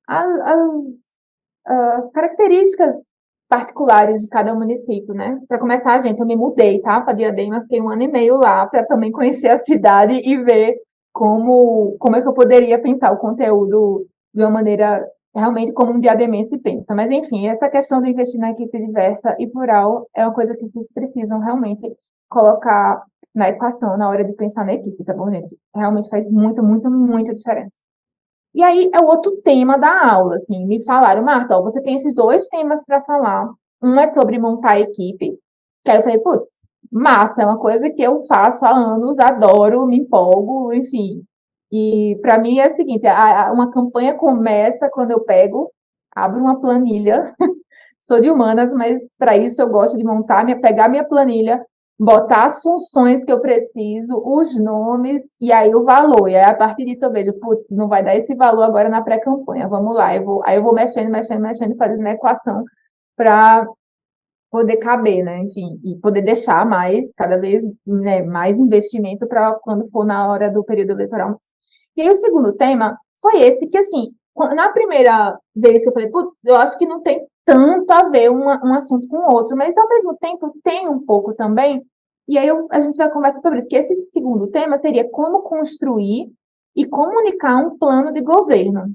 S2: as características particulares de cada município, né? Para começar, gente, eu me mudei, tá? Para Diadema, fiquei 1 ano e meio lá para também conhecer a cidade e ver como é que eu poderia pensar o conteúdo de uma maneira realmente como um diademense pensa. Mas, enfim, essa questão de investir na equipe diversa e plural é uma coisa que vocês precisam realmente colocar na equação na hora de pensar na equipe, tá bom, gente? Realmente faz muita, muita, muita diferença. E aí é o outro tema da aula, assim, me falaram: Marta, ó, você tem esses dois temas para falar. Um é sobre montar a equipe, que aí eu falei: putz, massa, é uma coisa que eu faço há anos, adoro, me empolgo, enfim. E para mim é o seguinte: uma campanha começa quando eu abro uma planilha. Sou de humanas, mas para isso eu gosto de pegar minha planilha, botar as funções que eu preciso, os nomes e aí o valor. E aí, a partir disso eu vejo: putz, não vai dar esse valor agora na pré-campanha, vamos lá. Aí eu vou mexendo, mexendo, mexendo, fazendo a equação para poder caber, né? Enfim, e poder deixar mais, cada vez, né, mais investimento para quando for na hora do período eleitoral. E aí o segundo tema foi esse que, assim, na primeira vez que eu falei: putz, eu acho que não tem tanto a ver um assunto com o outro, mas ao mesmo tempo tem um pouco também. E aí a gente vai conversar sobre isso, que esse segundo tema seria como construir e comunicar um plano de governo.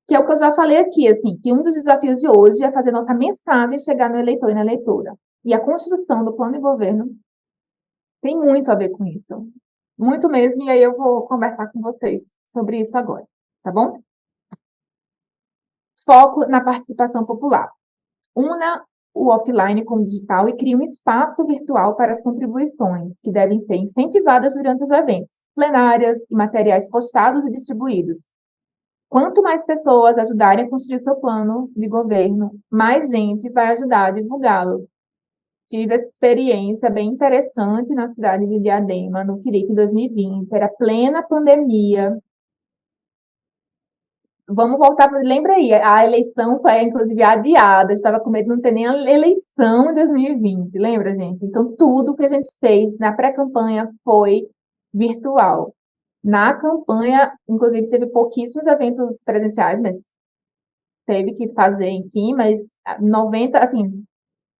S2: que é o que eu já falei aqui, assim, que um dos desafios de hoje é fazer nossa mensagem chegar no eleitor e na eleitora. E a construção do plano de governo tem muito a ver com isso. Muito mesmo, e aí eu vou conversar com vocês sobre isso agora, tá bom? Foco na participação popular. Una o offline com o digital e crie um espaço virtual para as contribuições, que devem ser incentivadas durante os eventos, plenárias e materiais postados e distribuídos. Quanto mais pessoas ajudarem a construir seu plano de governo, mais gente vai ajudar a divulgá-lo. Tive essa experiência bem interessante na cidade de Diadema, no Filipe, em 2020. Era plena pandemia. Vamos voltar para. Lembra aí, a eleição foi, inclusive, adiada. Estava com medo de não ter nem a eleição em 2020. Lembra, gente? Então, tudo que a gente fez na pré-campanha foi virtual. Na campanha, inclusive, teve pouquíssimos eventos presenciais, mas teve que fazer, enfim, mas 90, assim,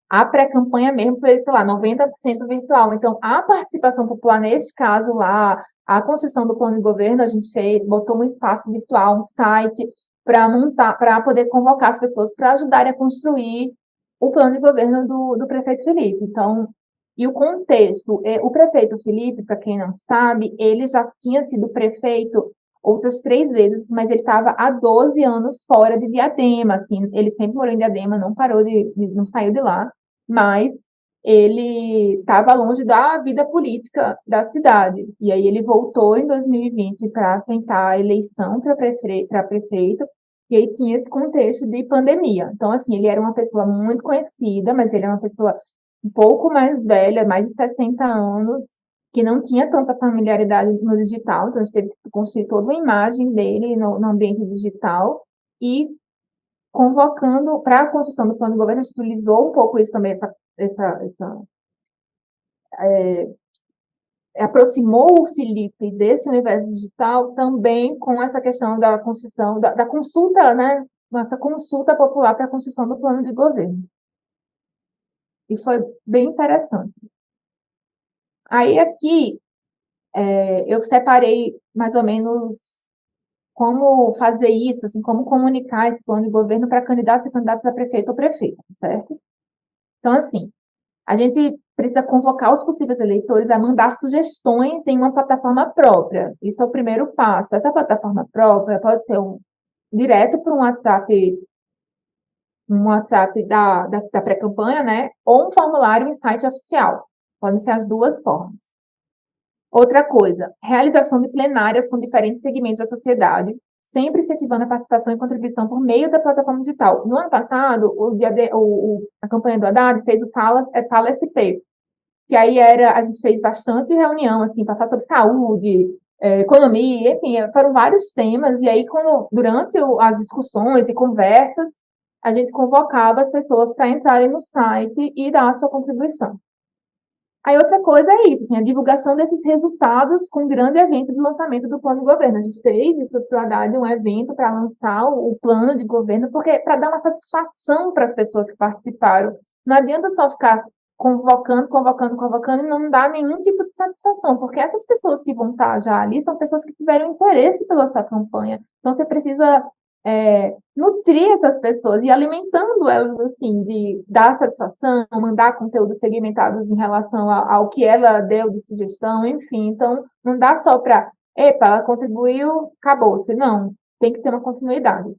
S2: a pré-campanha mesmo foi, sei lá, 90% virtual. Então, a participação popular, neste caso lá, a construção do plano de governo, a gente fez, botou um espaço virtual, um site, para montar, para poder convocar as pessoas para ajudarem a construir o plano de governo do prefeito Felipe. Então, e o contexto, o prefeito Felipe, para quem não sabe, ele já tinha sido prefeito outras 3 vezes, mas ele estava há 12 anos fora de Diadema, assim, ele sempre morou em Diadema, não parou não saiu de lá, mas ele estava longe da vida política da cidade. E aí ele voltou em 2020 para tentar a eleição para prefeito, e aí tinha esse contexto de pandemia. Então, assim, ele era uma pessoa muito conhecida, mas ele era uma pessoa um pouco mais velha, mais de 60 anos, que não tinha tanta familiaridade no digital, então a gente teve que construir toda uma imagem dele no ambiente digital, e convocando para a construção do plano de governo, a gente utilizou um pouco isso também, aproximou o Felipe desse universo digital também com essa questão da construção, da consulta, né? Essa consulta popular para a construção do plano de governo. E foi bem interessante. Aí aqui eu separei mais ou menos como fazer isso, assim, como comunicar esse plano de governo para candidatos e candidatas a prefeito ou prefeita, certo? Então, assim, a gente precisa convocar os possíveis eleitores a mandar sugestões em uma plataforma própria. Isso é o primeiro passo. Essa plataforma própria pode ser direto para um WhatsApp da pré-campanha, né? Ou um formulário em site oficial. Podem ser as duas formas. Outra coisa, realização de plenárias com diferentes segmentos da sociedade, sempre incentivando a participação e contribuição por meio da plataforma digital. No ano passado, a campanha do Haddad fez o Fala SP, que aí a gente fez bastante reunião, assim, para falar sobre saúde, economia, enfim, foram vários temas, e aí, durante as discussões e conversas, a gente convocava as pessoas para entrarem no site e dar a sua contribuição. Aí outra coisa é isso, assim, a divulgação desses resultados com um grande evento de lançamento do plano de governo. A gente fez isso para dar um evento para lançar o plano de governo, porque para dar uma satisfação para as pessoas que participaram. Não adianta só ficar convocando e não dar nenhum tipo de satisfação, porque essas pessoas que vão estar já ali são pessoas que tiveram interesse pela sua campanha. Então você precisa nutrir essas pessoas e alimentando elas, assim, de dar satisfação, mandar conteúdos segmentados em relação ao que ela deu de sugestão, enfim. Então, não dá só para, epa, ela contribuiu, acabou-se. Não, tem que ter uma continuidade.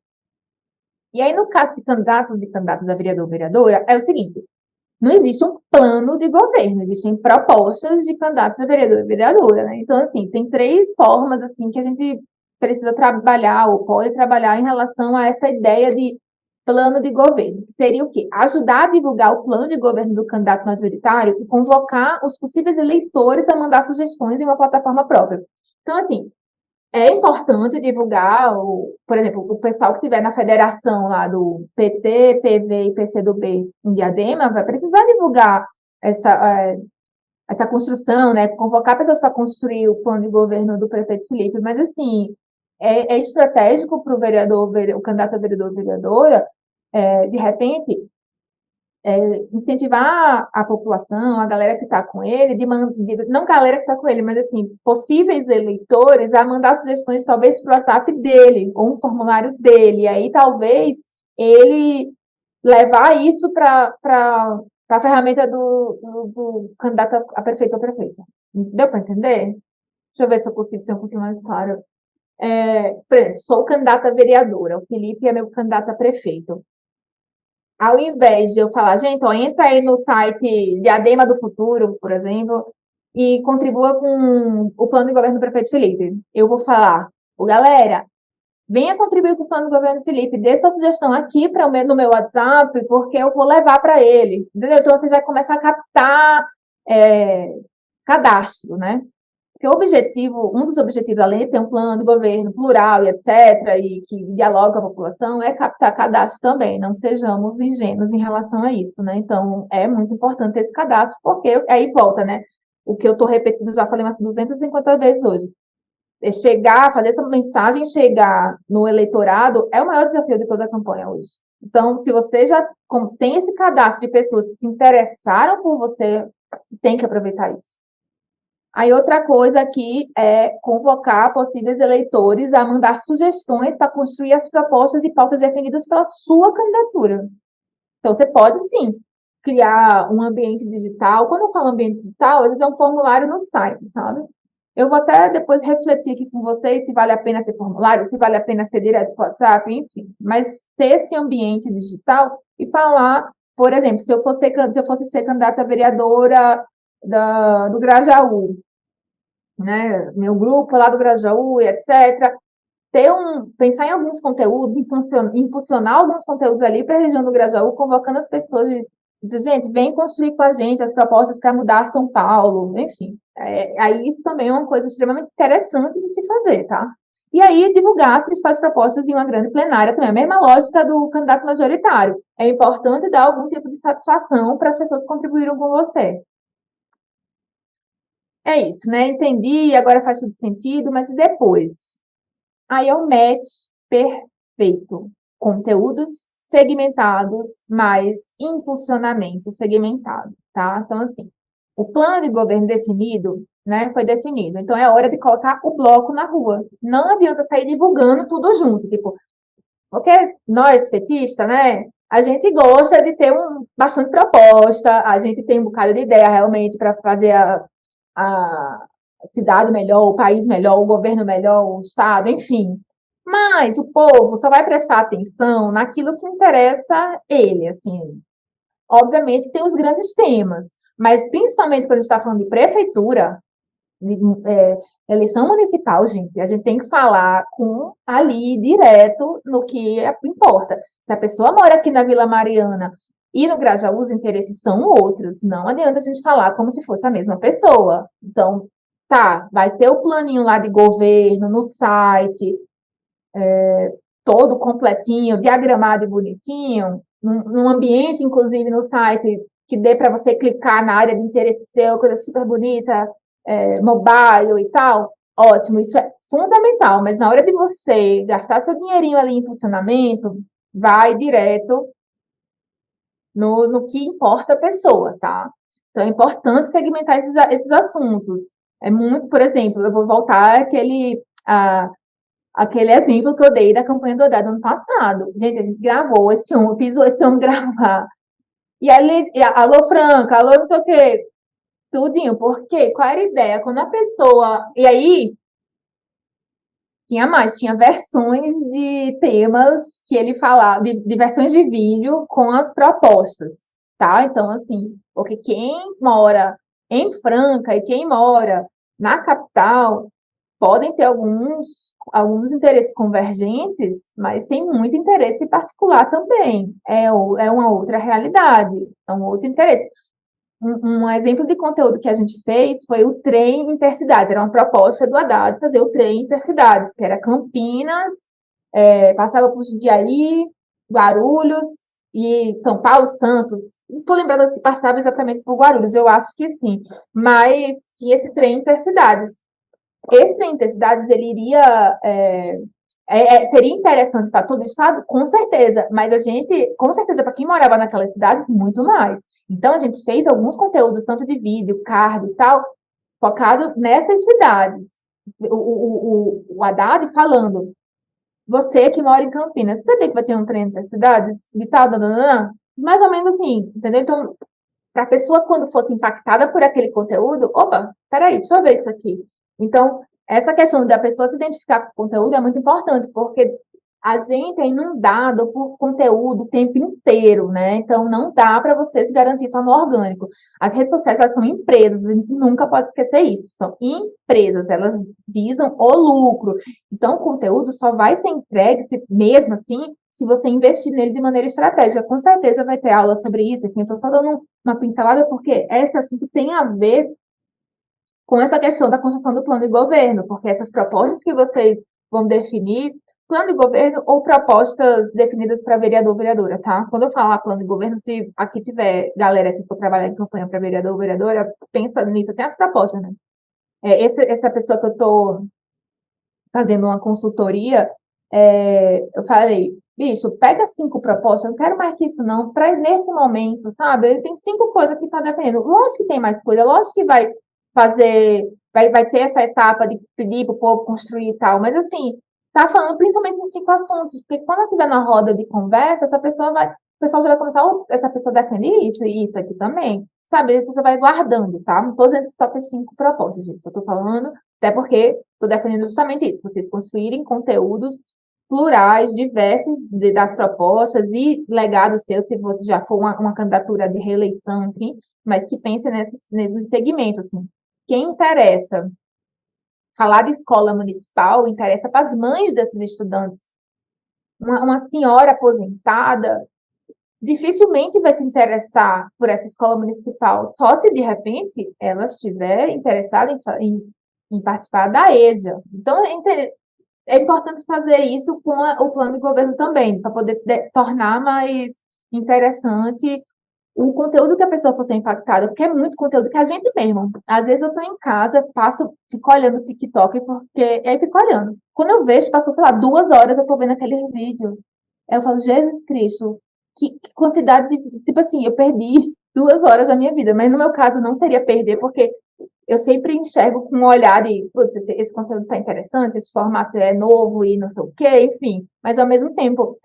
S2: E aí, no caso de candidatos a vereador ou vereadora, é o seguinte, não existe um plano de governo, existem propostas de candidatos a vereador e vereadora, né? Então, assim, tem 3 formas, assim, que a gente precisa trabalhar ou pode trabalhar em relação a essa ideia de plano de governo, que seria o quê? Ajudar a divulgar o plano de governo do candidato majoritário e convocar os possíveis eleitores a mandar sugestões em uma plataforma própria. Então, assim, é importante divulgar, por exemplo, o pessoal que estiver na federação lá do PT, PV e PCdoB em Diadema vai precisar divulgar essa construção, né? Convocar pessoas para construir o plano de governo do prefeito Felipe, mas assim, é estratégico para o vereador, o candidato a vereador ou vereadora, de repente, incentivar a população, a galera que está com ele, não a galera que está com ele, mas assim, possíveis eleitores a mandar sugestões talvez para o WhatsApp dele, ou um formulário dele, e aí talvez ele levar isso para a ferramenta do candidato a prefeito ou prefeita. Deu para entender? Deixa eu ver se eu consigo ser um pouquinho mais claro. Por exemplo, sou candidata a vereadora, o Felipe é meu candidato a prefeito. Ao invés de eu falar, gente, ó, entra aí no site Diadema do Futuro, por exemplo, e contribua com o plano de governo do prefeito Felipe. Eu vou falar, galera, venha contribuir com o plano do governo Felipe, dê sua sugestão aqui no meu WhatsApp, porque eu vou levar para ele. Entendeu? Então, você vai começar a captar cadastro, né? Porque um dos objetivos, além de ter um plano de governo plural e etc., e que dialoga com a população, é captar cadastro também. Não sejamos ingênuos em relação a isso, né? Então, é muito importante esse cadastro, porque aí volta, né? O que eu estou repetindo, já falei umas 250 vezes hoje. Fazer essa mensagem chegar no eleitorado é o maior desafio de toda a campanha hoje. Então, se você já tem esse cadastro de pessoas que se interessaram por você, você tem que aproveitar isso. Aí, outra coisa aqui é convocar possíveis eleitores a mandar sugestões para construir as propostas e pautas definidas pela sua candidatura. Então, você pode, sim, criar um ambiente digital. Quando eu falo ambiente digital, eles é um formulário no site, sabe? Eu vou até depois refletir aqui com vocês se vale a pena ter formulário, se vale a pena ser direto para o WhatsApp, enfim. Mas ter esse ambiente digital e falar, por exemplo, se eu fosse ser candidata a vereadora do Grajaú, né, meu grupo lá do Grajaú, etc., pensar em alguns conteúdos, impulsionar alguns conteúdos ali para a região do Grajaú, convocando as pessoas gente, vem construir com a gente as propostas para mudar São Paulo, enfim. Aí isso também é uma coisa extremamente interessante de se fazer, tá? E aí divulgar as principais propostas em uma grande plenária também, a mesma lógica do candidato majoritário. É importante dar algum tipo de satisfação para as pessoas que contribuíram com você. É isso, né? Entendi, agora faz todo sentido, mas e depois? Aí é o match perfeito. Conteúdos segmentados, mais impulsionamento segmentado, tá? Então, assim, o plano de governo definido, né, foi definido. Então, é hora de colocar o bloco na rua. Não adianta sair divulgando tudo junto, tipo, porque nós, petistas, né, a gente gosta de ter bastante proposta, a gente tem um bocado de ideia realmente para fazer a cidade melhor, o país melhor, o governo melhor, o estado, enfim. Mas o povo só vai prestar atenção naquilo que interessa ele, assim. Obviamente tem os grandes temas, mas principalmente quando a gente está falando de prefeitura, eleição municipal, gente, a gente tem que falar ali direto no que importa. Se a pessoa mora aqui na Vila Mariana e no Grajaú, os interesses são outros. Não adianta a gente falar como se fosse a mesma pessoa. Então, tá, vai ter o planinho lá de governo no site, todo completinho, diagramado e bonitinho, num ambiente, inclusive, no site, que dê para você clicar na área de interesse seu, coisa super bonita, mobile e tal, ótimo, isso é fundamental, mas na hora de você gastar seu dinheirinho ali em funcionamento, vai direto no que importa a pessoa, tá? Então, é importante segmentar esses assuntos. É muito, por exemplo, eu vou voltar aquele exemplo que eu dei da campanha do Haddad ano passado. Gente, a gente gravou fiz esse homem gravar. E ali, alô Franca, alô não sei o quê, tudinho. Por quê? Qual era a ideia? Quando a pessoa... E aí, tinha versões de temas que ele falava, de versões de vídeo com as propostas, tá? Então, assim, porque quem mora em Franca e quem mora na capital podem ter alguns interesses convergentes, mas tem muito interesse particular também. É uma outra realidade, é um outro interesse. Um exemplo de conteúdo que a gente fez foi o trem intercidades. Era uma proposta do Haddad fazer o trem intercidades, que era Campinas, passava por Jundiaí, Guarulhos e São Paulo, Santos. Não estou lembrando se passava exatamente por Guarulhos, eu acho que sim. Mas tinha esse trem intercidades. Esse trem intercidades, ele iria Seria interessante para todo o estado? Com certeza, mas com certeza, para quem morava naquelas cidades, muito mais. Então, a gente fez alguns conteúdos, tanto de vídeo, card e tal, focado nessas cidades. O Haddad falando, você que mora em Campinas, você sabia que vai ter um trem nessas cidades? De tal, dananã? Mais ou menos assim, entendeu? Então, para a pessoa, quando fosse impactada por aquele conteúdo, opa, peraí, deixa eu ver isso aqui. Então, essa questão da pessoa se identificar com o conteúdo é muito importante, porque a gente é inundado por conteúdo o tempo inteiro, né? Então, não dá para você se garantir só no orgânico. As redes sociais, elas são empresas, a gente nunca pode esquecer isso. São empresas, elas visam o lucro. Então, o conteúdo só vai ser entregue, mesmo assim, se você investir nele de maneira estratégica. Com certeza vai ter aula sobre isso, aqui eu estou só dando uma pincelada, porque esse assunto tem a ver com essa questão da construção do plano de governo, porque essas propostas que vocês vão definir, plano de governo ou propostas definidas para vereador, vereadora, tá? Quando eu falar plano de governo, se aqui tiver galera que for trabalhar em campanha para vereador, vereadora, pensa nisso, assim, as propostas, né? Essa pessoa que eu estou fazendo uma consultoria, eu falei, bicho, pega 5 propostas, eu não quero mais que isso não, para nesse momento, sabe? Ele tem 5 coisas que está defendendo. Lógico que tem mais coisa, lógico que vai fazer, vai ter essa etapa de pedir para o povo construir e tal, mas assim, tá falando principalmente em 5 assuntos, porque quando estiver na roda de conversa, o pessoal já vai começar, ops, essa pessoa defende isso e isso aqui também, sabe? A pessoa vai guardando, tá? Não estou dizendo que só ter 5 propostas, gente, só estou falando, até porque estou defendendo justamente isso, vocês construírem conteúdos plurais, diversos das propostas e legado seu, se já for uma candidatura de reeleição, enfim, mas que pense nesse segmento, assim. Quem interessa falar de escola municipal, interessa para as mães desses estudantes. Uma senhora aposentada dificilmente vai se interessar por essa escola municipal, só se de repente ela estiver interessada em participar da EJA. Então, é importante fazer isso com o plano de governo também, para poder tornar mais interessante o conteúdo que a pessoa fosse impactada, porque é muito conteúdo que a gente mesmo. Às vezes eu estou em casa, fico olhando o TikTok, porque aí fico olhando. Quando eu vejo, passou, sei lá, 2 horas, eu estou vendo aquele vídeo. Aí eu falo, Jesus Cristo, que quantidade de. Tipo assim, eu perdi 2 horas da minha vida, mas no meu caso não seria perder, porque eu sempre enxergo com um olhar de, putz, esse conteúdo está interessante, esse formato é novo e não sei o quê, enfim. Mas ao mesmo tempo,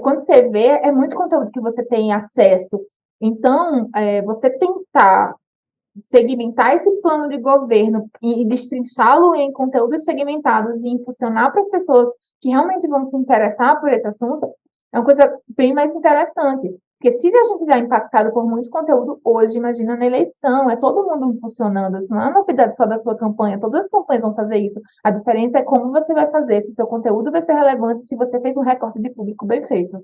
S2: quando você vê, é muito conteúdo que você tem acesso. Então, você tentar segmentar esse plano de governo e destrinchá-lo em conteúdos segmentados e impulsionar para as pessoas que realmente vão se interessar por esse assunto, é uma coisa bem mais interessante. Porque se a gente já é impactado por muito conteúdo hoje, imagina na eleição, é todo mundo impulsionando, isso não é novidade só da sua campanha, todas as campanhas vão fazer isso. A diferença é como você vai fazer, se o seu conteúdo vai ser relevante, se você fez um recorte de público bem feito.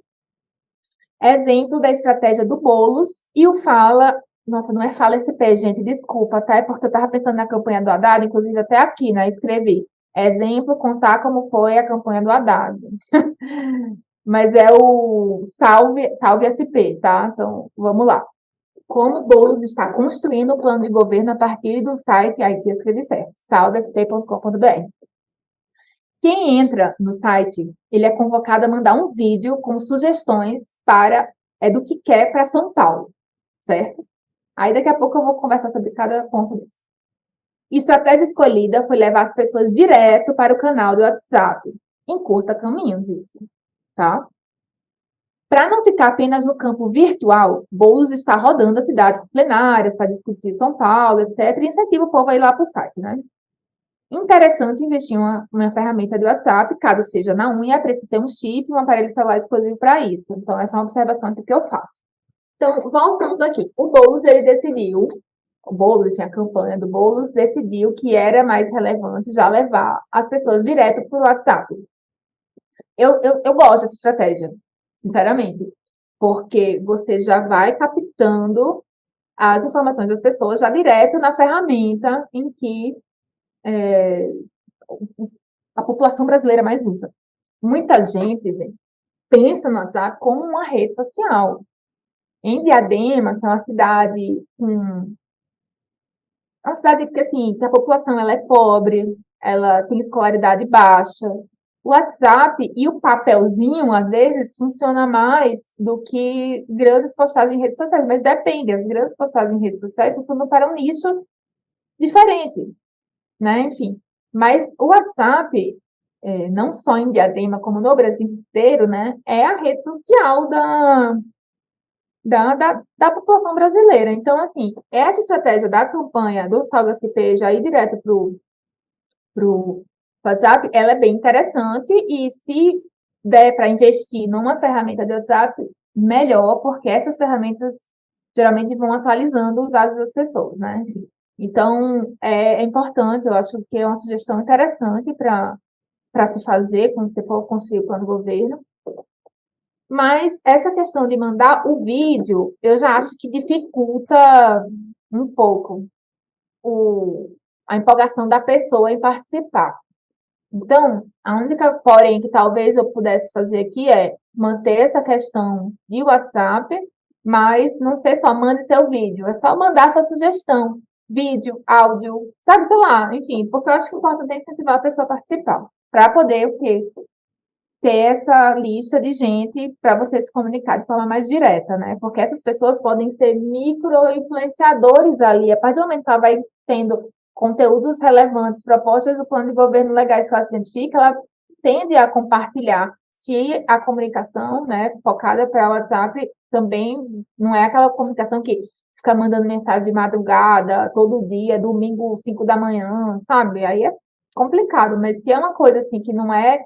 S2: Exemplo da estratégia do Boulos e o Fala. Nossa, não é Fala SP, gente, desculpa, tá? É porque eu estava pensando na campanha do Haddad, inclusive até aqui, né? Escrevi. Exemplo, contar como foi a campanha do Haddad. Mas é o Salve SP, tá? Então, vamos lá. Como o Boulos está construindo o plano de governo a partir do site, aí que eu escrevi certo, salvesp.com.br. Quem entra no site, ele é convocado a mandar um vídeo com sugestões do que quer para São Paulo, certo? Aí daqui a pouco eu vou conversar sobre cada ponto desse. Estratégia escolhida foi levar as pessoas direto para o canal do WhatsApp. Encurta caminhos isso, tá? Para não ficar apenas no campo virtual, Boulos está rodando a cidade com plenárias para discutir São Paulo, etc. E incentiva o povo a ir lá para o site, né? Interessante investir em uma ferramenta de WhatsApp, caso seja na unha, é preciso ter um chip e um aparelho celular exclusivo para isso. Então, essa é uma observação que eu faço. Então, voltando aqui, o Boulos, enfim, a campanha do Boulos decidiu que era mais relevante já levar as pessoas direto para o WhatsApp. Eu gosto dessa estratégia, sinceramente, porque você já vai captando as informações das pessoas já direto na ferramenta em que a população brasileira mais usa. Muita gente, pensa no WhatsApp como uma rede social. Em Diadema, que é uma cidade que, assim, que a população ela é pobre, ela tem escolaridade baixa, O WhatsApp e o papelzinho, às vezes, funciona mais do que grandes postagens em redes sociais, mas depende, as grandes postagens em redes sociais funcionam para um nicho diferente, né? Enfim. Mas o WhatsApp, não só em Diadema, como no Brasil inteiro, né, é a rede social da população brasileira. Então, assim, essa estratégia da campanha do Salva CP já ir direto para o WhatsApp, ela é bem interessante e se der para investir numa ferramenta de WhatsApp, melhor, porque essas ferramentas geralmente vão atualizando os hábitos das pessoas, né? Então, é importante, eu acho que é uma sugestão interessante para se fazer quando você for construir o plano de governo. Mas essa questão de mandar o vídeo, eu já acho que dificulta um pouco a empolgação da pessoa em participar. Então, a única, porém, que talvez eu pudesse fazer aqui é manter essa questão de WhatsApp, mas não ser só mande seu vídeo, é só mandar sua sugestão, vídeo, áudio, sabe, sei lá, enfim, porque eu acho que o importante é incentivar a pessoa a participar, para poder o quê? Ter essa lista de gente para você se comunicar de forma mais direta, né? Porque essas pessoas podem ser micro-influenciadores ali. A partir do momento que ela vai tendo conteúdos relevantes, propostas do plano de governo legais que ela se identifica, ela tende a compartilhar. Se a comunicação, né, focada para o WhatsApp, também não é aquela comunicação que fica mandando mensagem de madrugada, todo dia, domingo, 5 da manhã, sabe? Aí é complicado, mas se é uma coisa assim que não é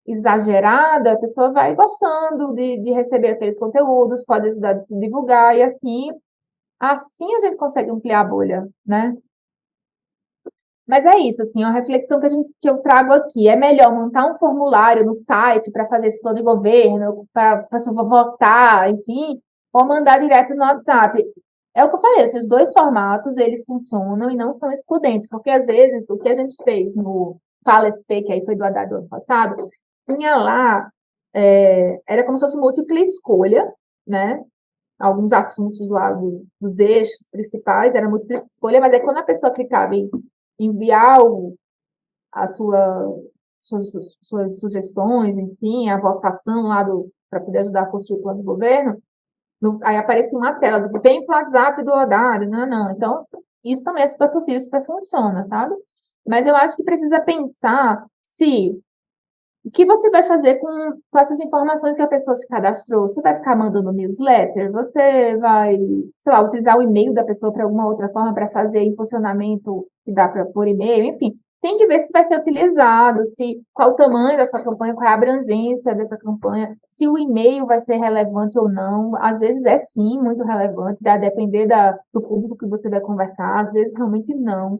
S2: exagerada, a pessoa vai gostando de receber aqueles conteúdos, pode ajudar a se divulgar, e assim a gente consegue ampliar a bolha, né? Mas é isso, assim, uma reflexão que eu trago aqui. É melhor montar um formulário no site para fazer esse plano de governo, para a pessoa votar, enfim, ou mandar direto no WhatsApp. É o que eu falei, assim, os dois formatos, eles funcionam e não são excludentes, porque às vezes o que a gente fez no Fala SP, que aí foi do Haddad do ano passado, tinha lá, era como se fosse múltipla escolha, né? Alguns assuntos lá dos eixos principais, era múltipla escolha, mas aí quando a pessoa clicava em enviar a suas sugestões, enfim, a votação lá para poder ajudar a construir o plano de governo, aí aparecia uma tela do vem para o WhatsApp do Haddad, não. Então, isso também é super possível, super funciona, sabe? Mas eu acho que precisa pensar se o que você vai fazer com essas informações que a pessoa se cadastrou? Você vai ficar mandando newsletter? Você vai, sei lá, utilizar o e-mail da pessoa para alguma outra forma para fazer impulsionamento que dá para por e-mail? Enfim, tem que ver se vai ser utilizado, qual o tamanho da sua campanha, qual é a abrangência dessa campanha, se o e-mail vai ser relevante ou não. Às vezes é sim muito relevante, a depender do público que você vai conversar, às vezes realmente não.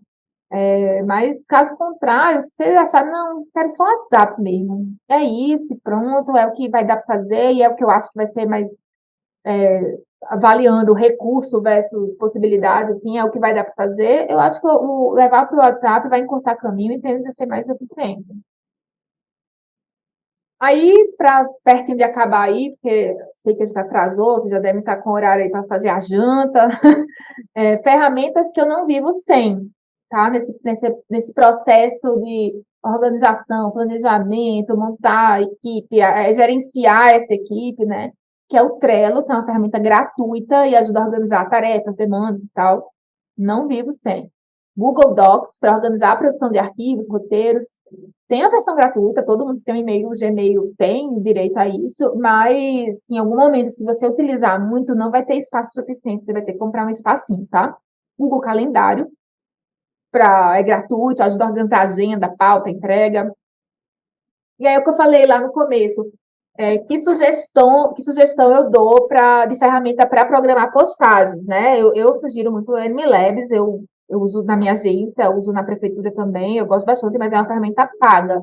S2: Mas, caso contrário, se você achar, não, quero só WhatsApp mesmo. É isso, pronto, é o que vai dar para fazer e é o que eu acho que vai ser mais avaliando recurso versus possibilidade, enfim, é o que vai dar para fazer. Eu acho que o levar para o WhatsApp vai encurtar caminho e tende a ser mais eficiente. Aí, para pertinho de acabar aí, porque sei que a gente atrasou, você já deve estar com horário aí para fazer a janta, ferramentas que eu não vivo sem, tá? Nesse processo de organização, planejamento, montar a equipe, gerenciar essa equipe, né? Que é o Trello, que é uma ferramenta gratuita e ajuda a organizar tarefas, demandas e tal. Não vivo sem. Google Docs, para organizar a produção de arquivos, roteiros. Tem a versão gratuita, todo mundo que tem um e-mail, o Gmail tem direito a isso, mas em algum momento, se você utilizar muito, não vai ter espaço suficiente, você vai ter que comprar um espacinho, tá? Google Calendário, é gratuito, ajuda a organizar a agenda, pauta, entrega. E aí, o que eu falei lá no começo, que sugestão eu dou de ferramenta para programar postagens, né? Eu sugiro muito o NMLabs, eu uso na minha agência, uso na prefeitura também, eu gosto bastante, mas é uma ferramenta paga,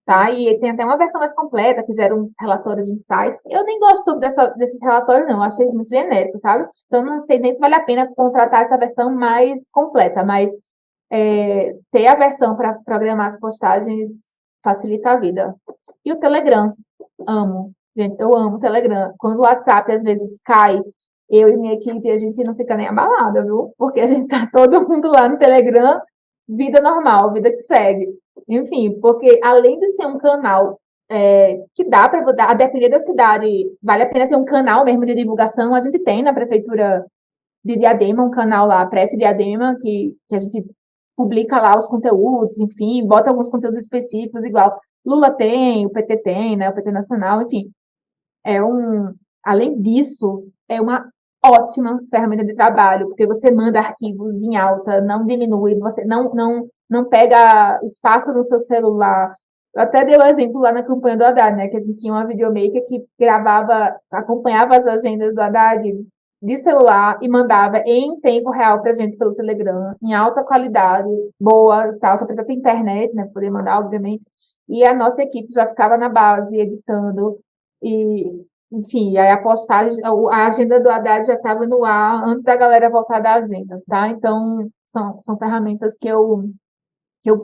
S2: tá? E tem até uma versão mais completa, que gera uns relatórios de insights. Eu nem gosto desses relatórios, não, eu achei eles muito genéricos, sabe? Então, não sei nem se vale a pena contratar essa versão mais completa, mas ter a versão para programar as postagens facilita a vida. E o Telegram, amo. Gente, eu amo o Telegram. Quando o WhatsApp às vezes cai, eu e minha equipe, a gente não fica nem abalada, viu? Porque a gente tá todo mundo lá no Telegram, vida normal, vida que segue. Enfim, porque além de ser um canal que dá para, a depender da cidade, vale a pena ter um canal mesmo de divulgação. A gente tem na prefeitura de Diadema um canal lá, Pref Diadema, que a gente publica lá os conteúdos, enfim, bota alguns conteúdos específicos, igual Lula tem, o PT tem, né, o PT Nacional, enfim. É um, além disso, é uma ótima ferramenta de trabalho, porque você manda arquivos em alta, não diminui, você não pega espaço no seu celular. Eu até dei o exemplo lá na campanha do Haddad, né, que a gente tinha uma videomaker que gravava, acompanhava as agendas do Haddad de celular e mandava em tempo real pra gente pelo Telegram, em alta qualidade, boa e tal, só precisa ter internet, né, pra poder mandar, obviamente. E a nossa equipe já ficava na base, editando, e, enfim, aí a postagem, a agenda do Haddad já estava no ar antes da galera voltar da agenda, tá? Então, são ferramentas que eu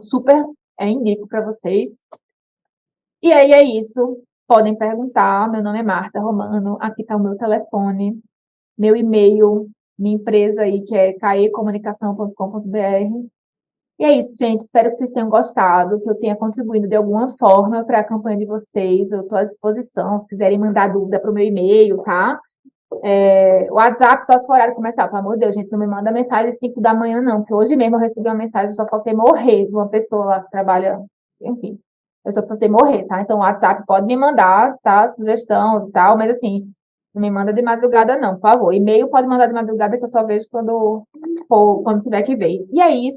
S2: super indico para vocês. E aí é isso. Podem perguntar. Meu nome é Marta Romano. Aqui está o meu telefone, meu e-mail, minha empresa aí, que é caecomunicação.com.br. E é isso, gente. Espero que vocês tenham gostado, que eu tenha contribuído de alguma forma para a campanha de vocês. Eu estou à disposição, se quiserem mandar dúvida para o meu e-mail, tá? O WhatsApp, só se for horário comercial, pelo amor de Deus, gente, não me manda mensagem às 5 da manhã, não, porque hoje mesmo eu recebi uma mensagem, só faltei morrer de uma pessoa lá que trabalha, enfim, eu só faltei morrer, tá? Então, o WhatsApp pode me mandar, tá? Sugestão e tal, mas assim, não me manda de madrugada, não, por favor. E-mail pode mandar de madrugada, que eu só vejo quando tiver que ver. E é isso.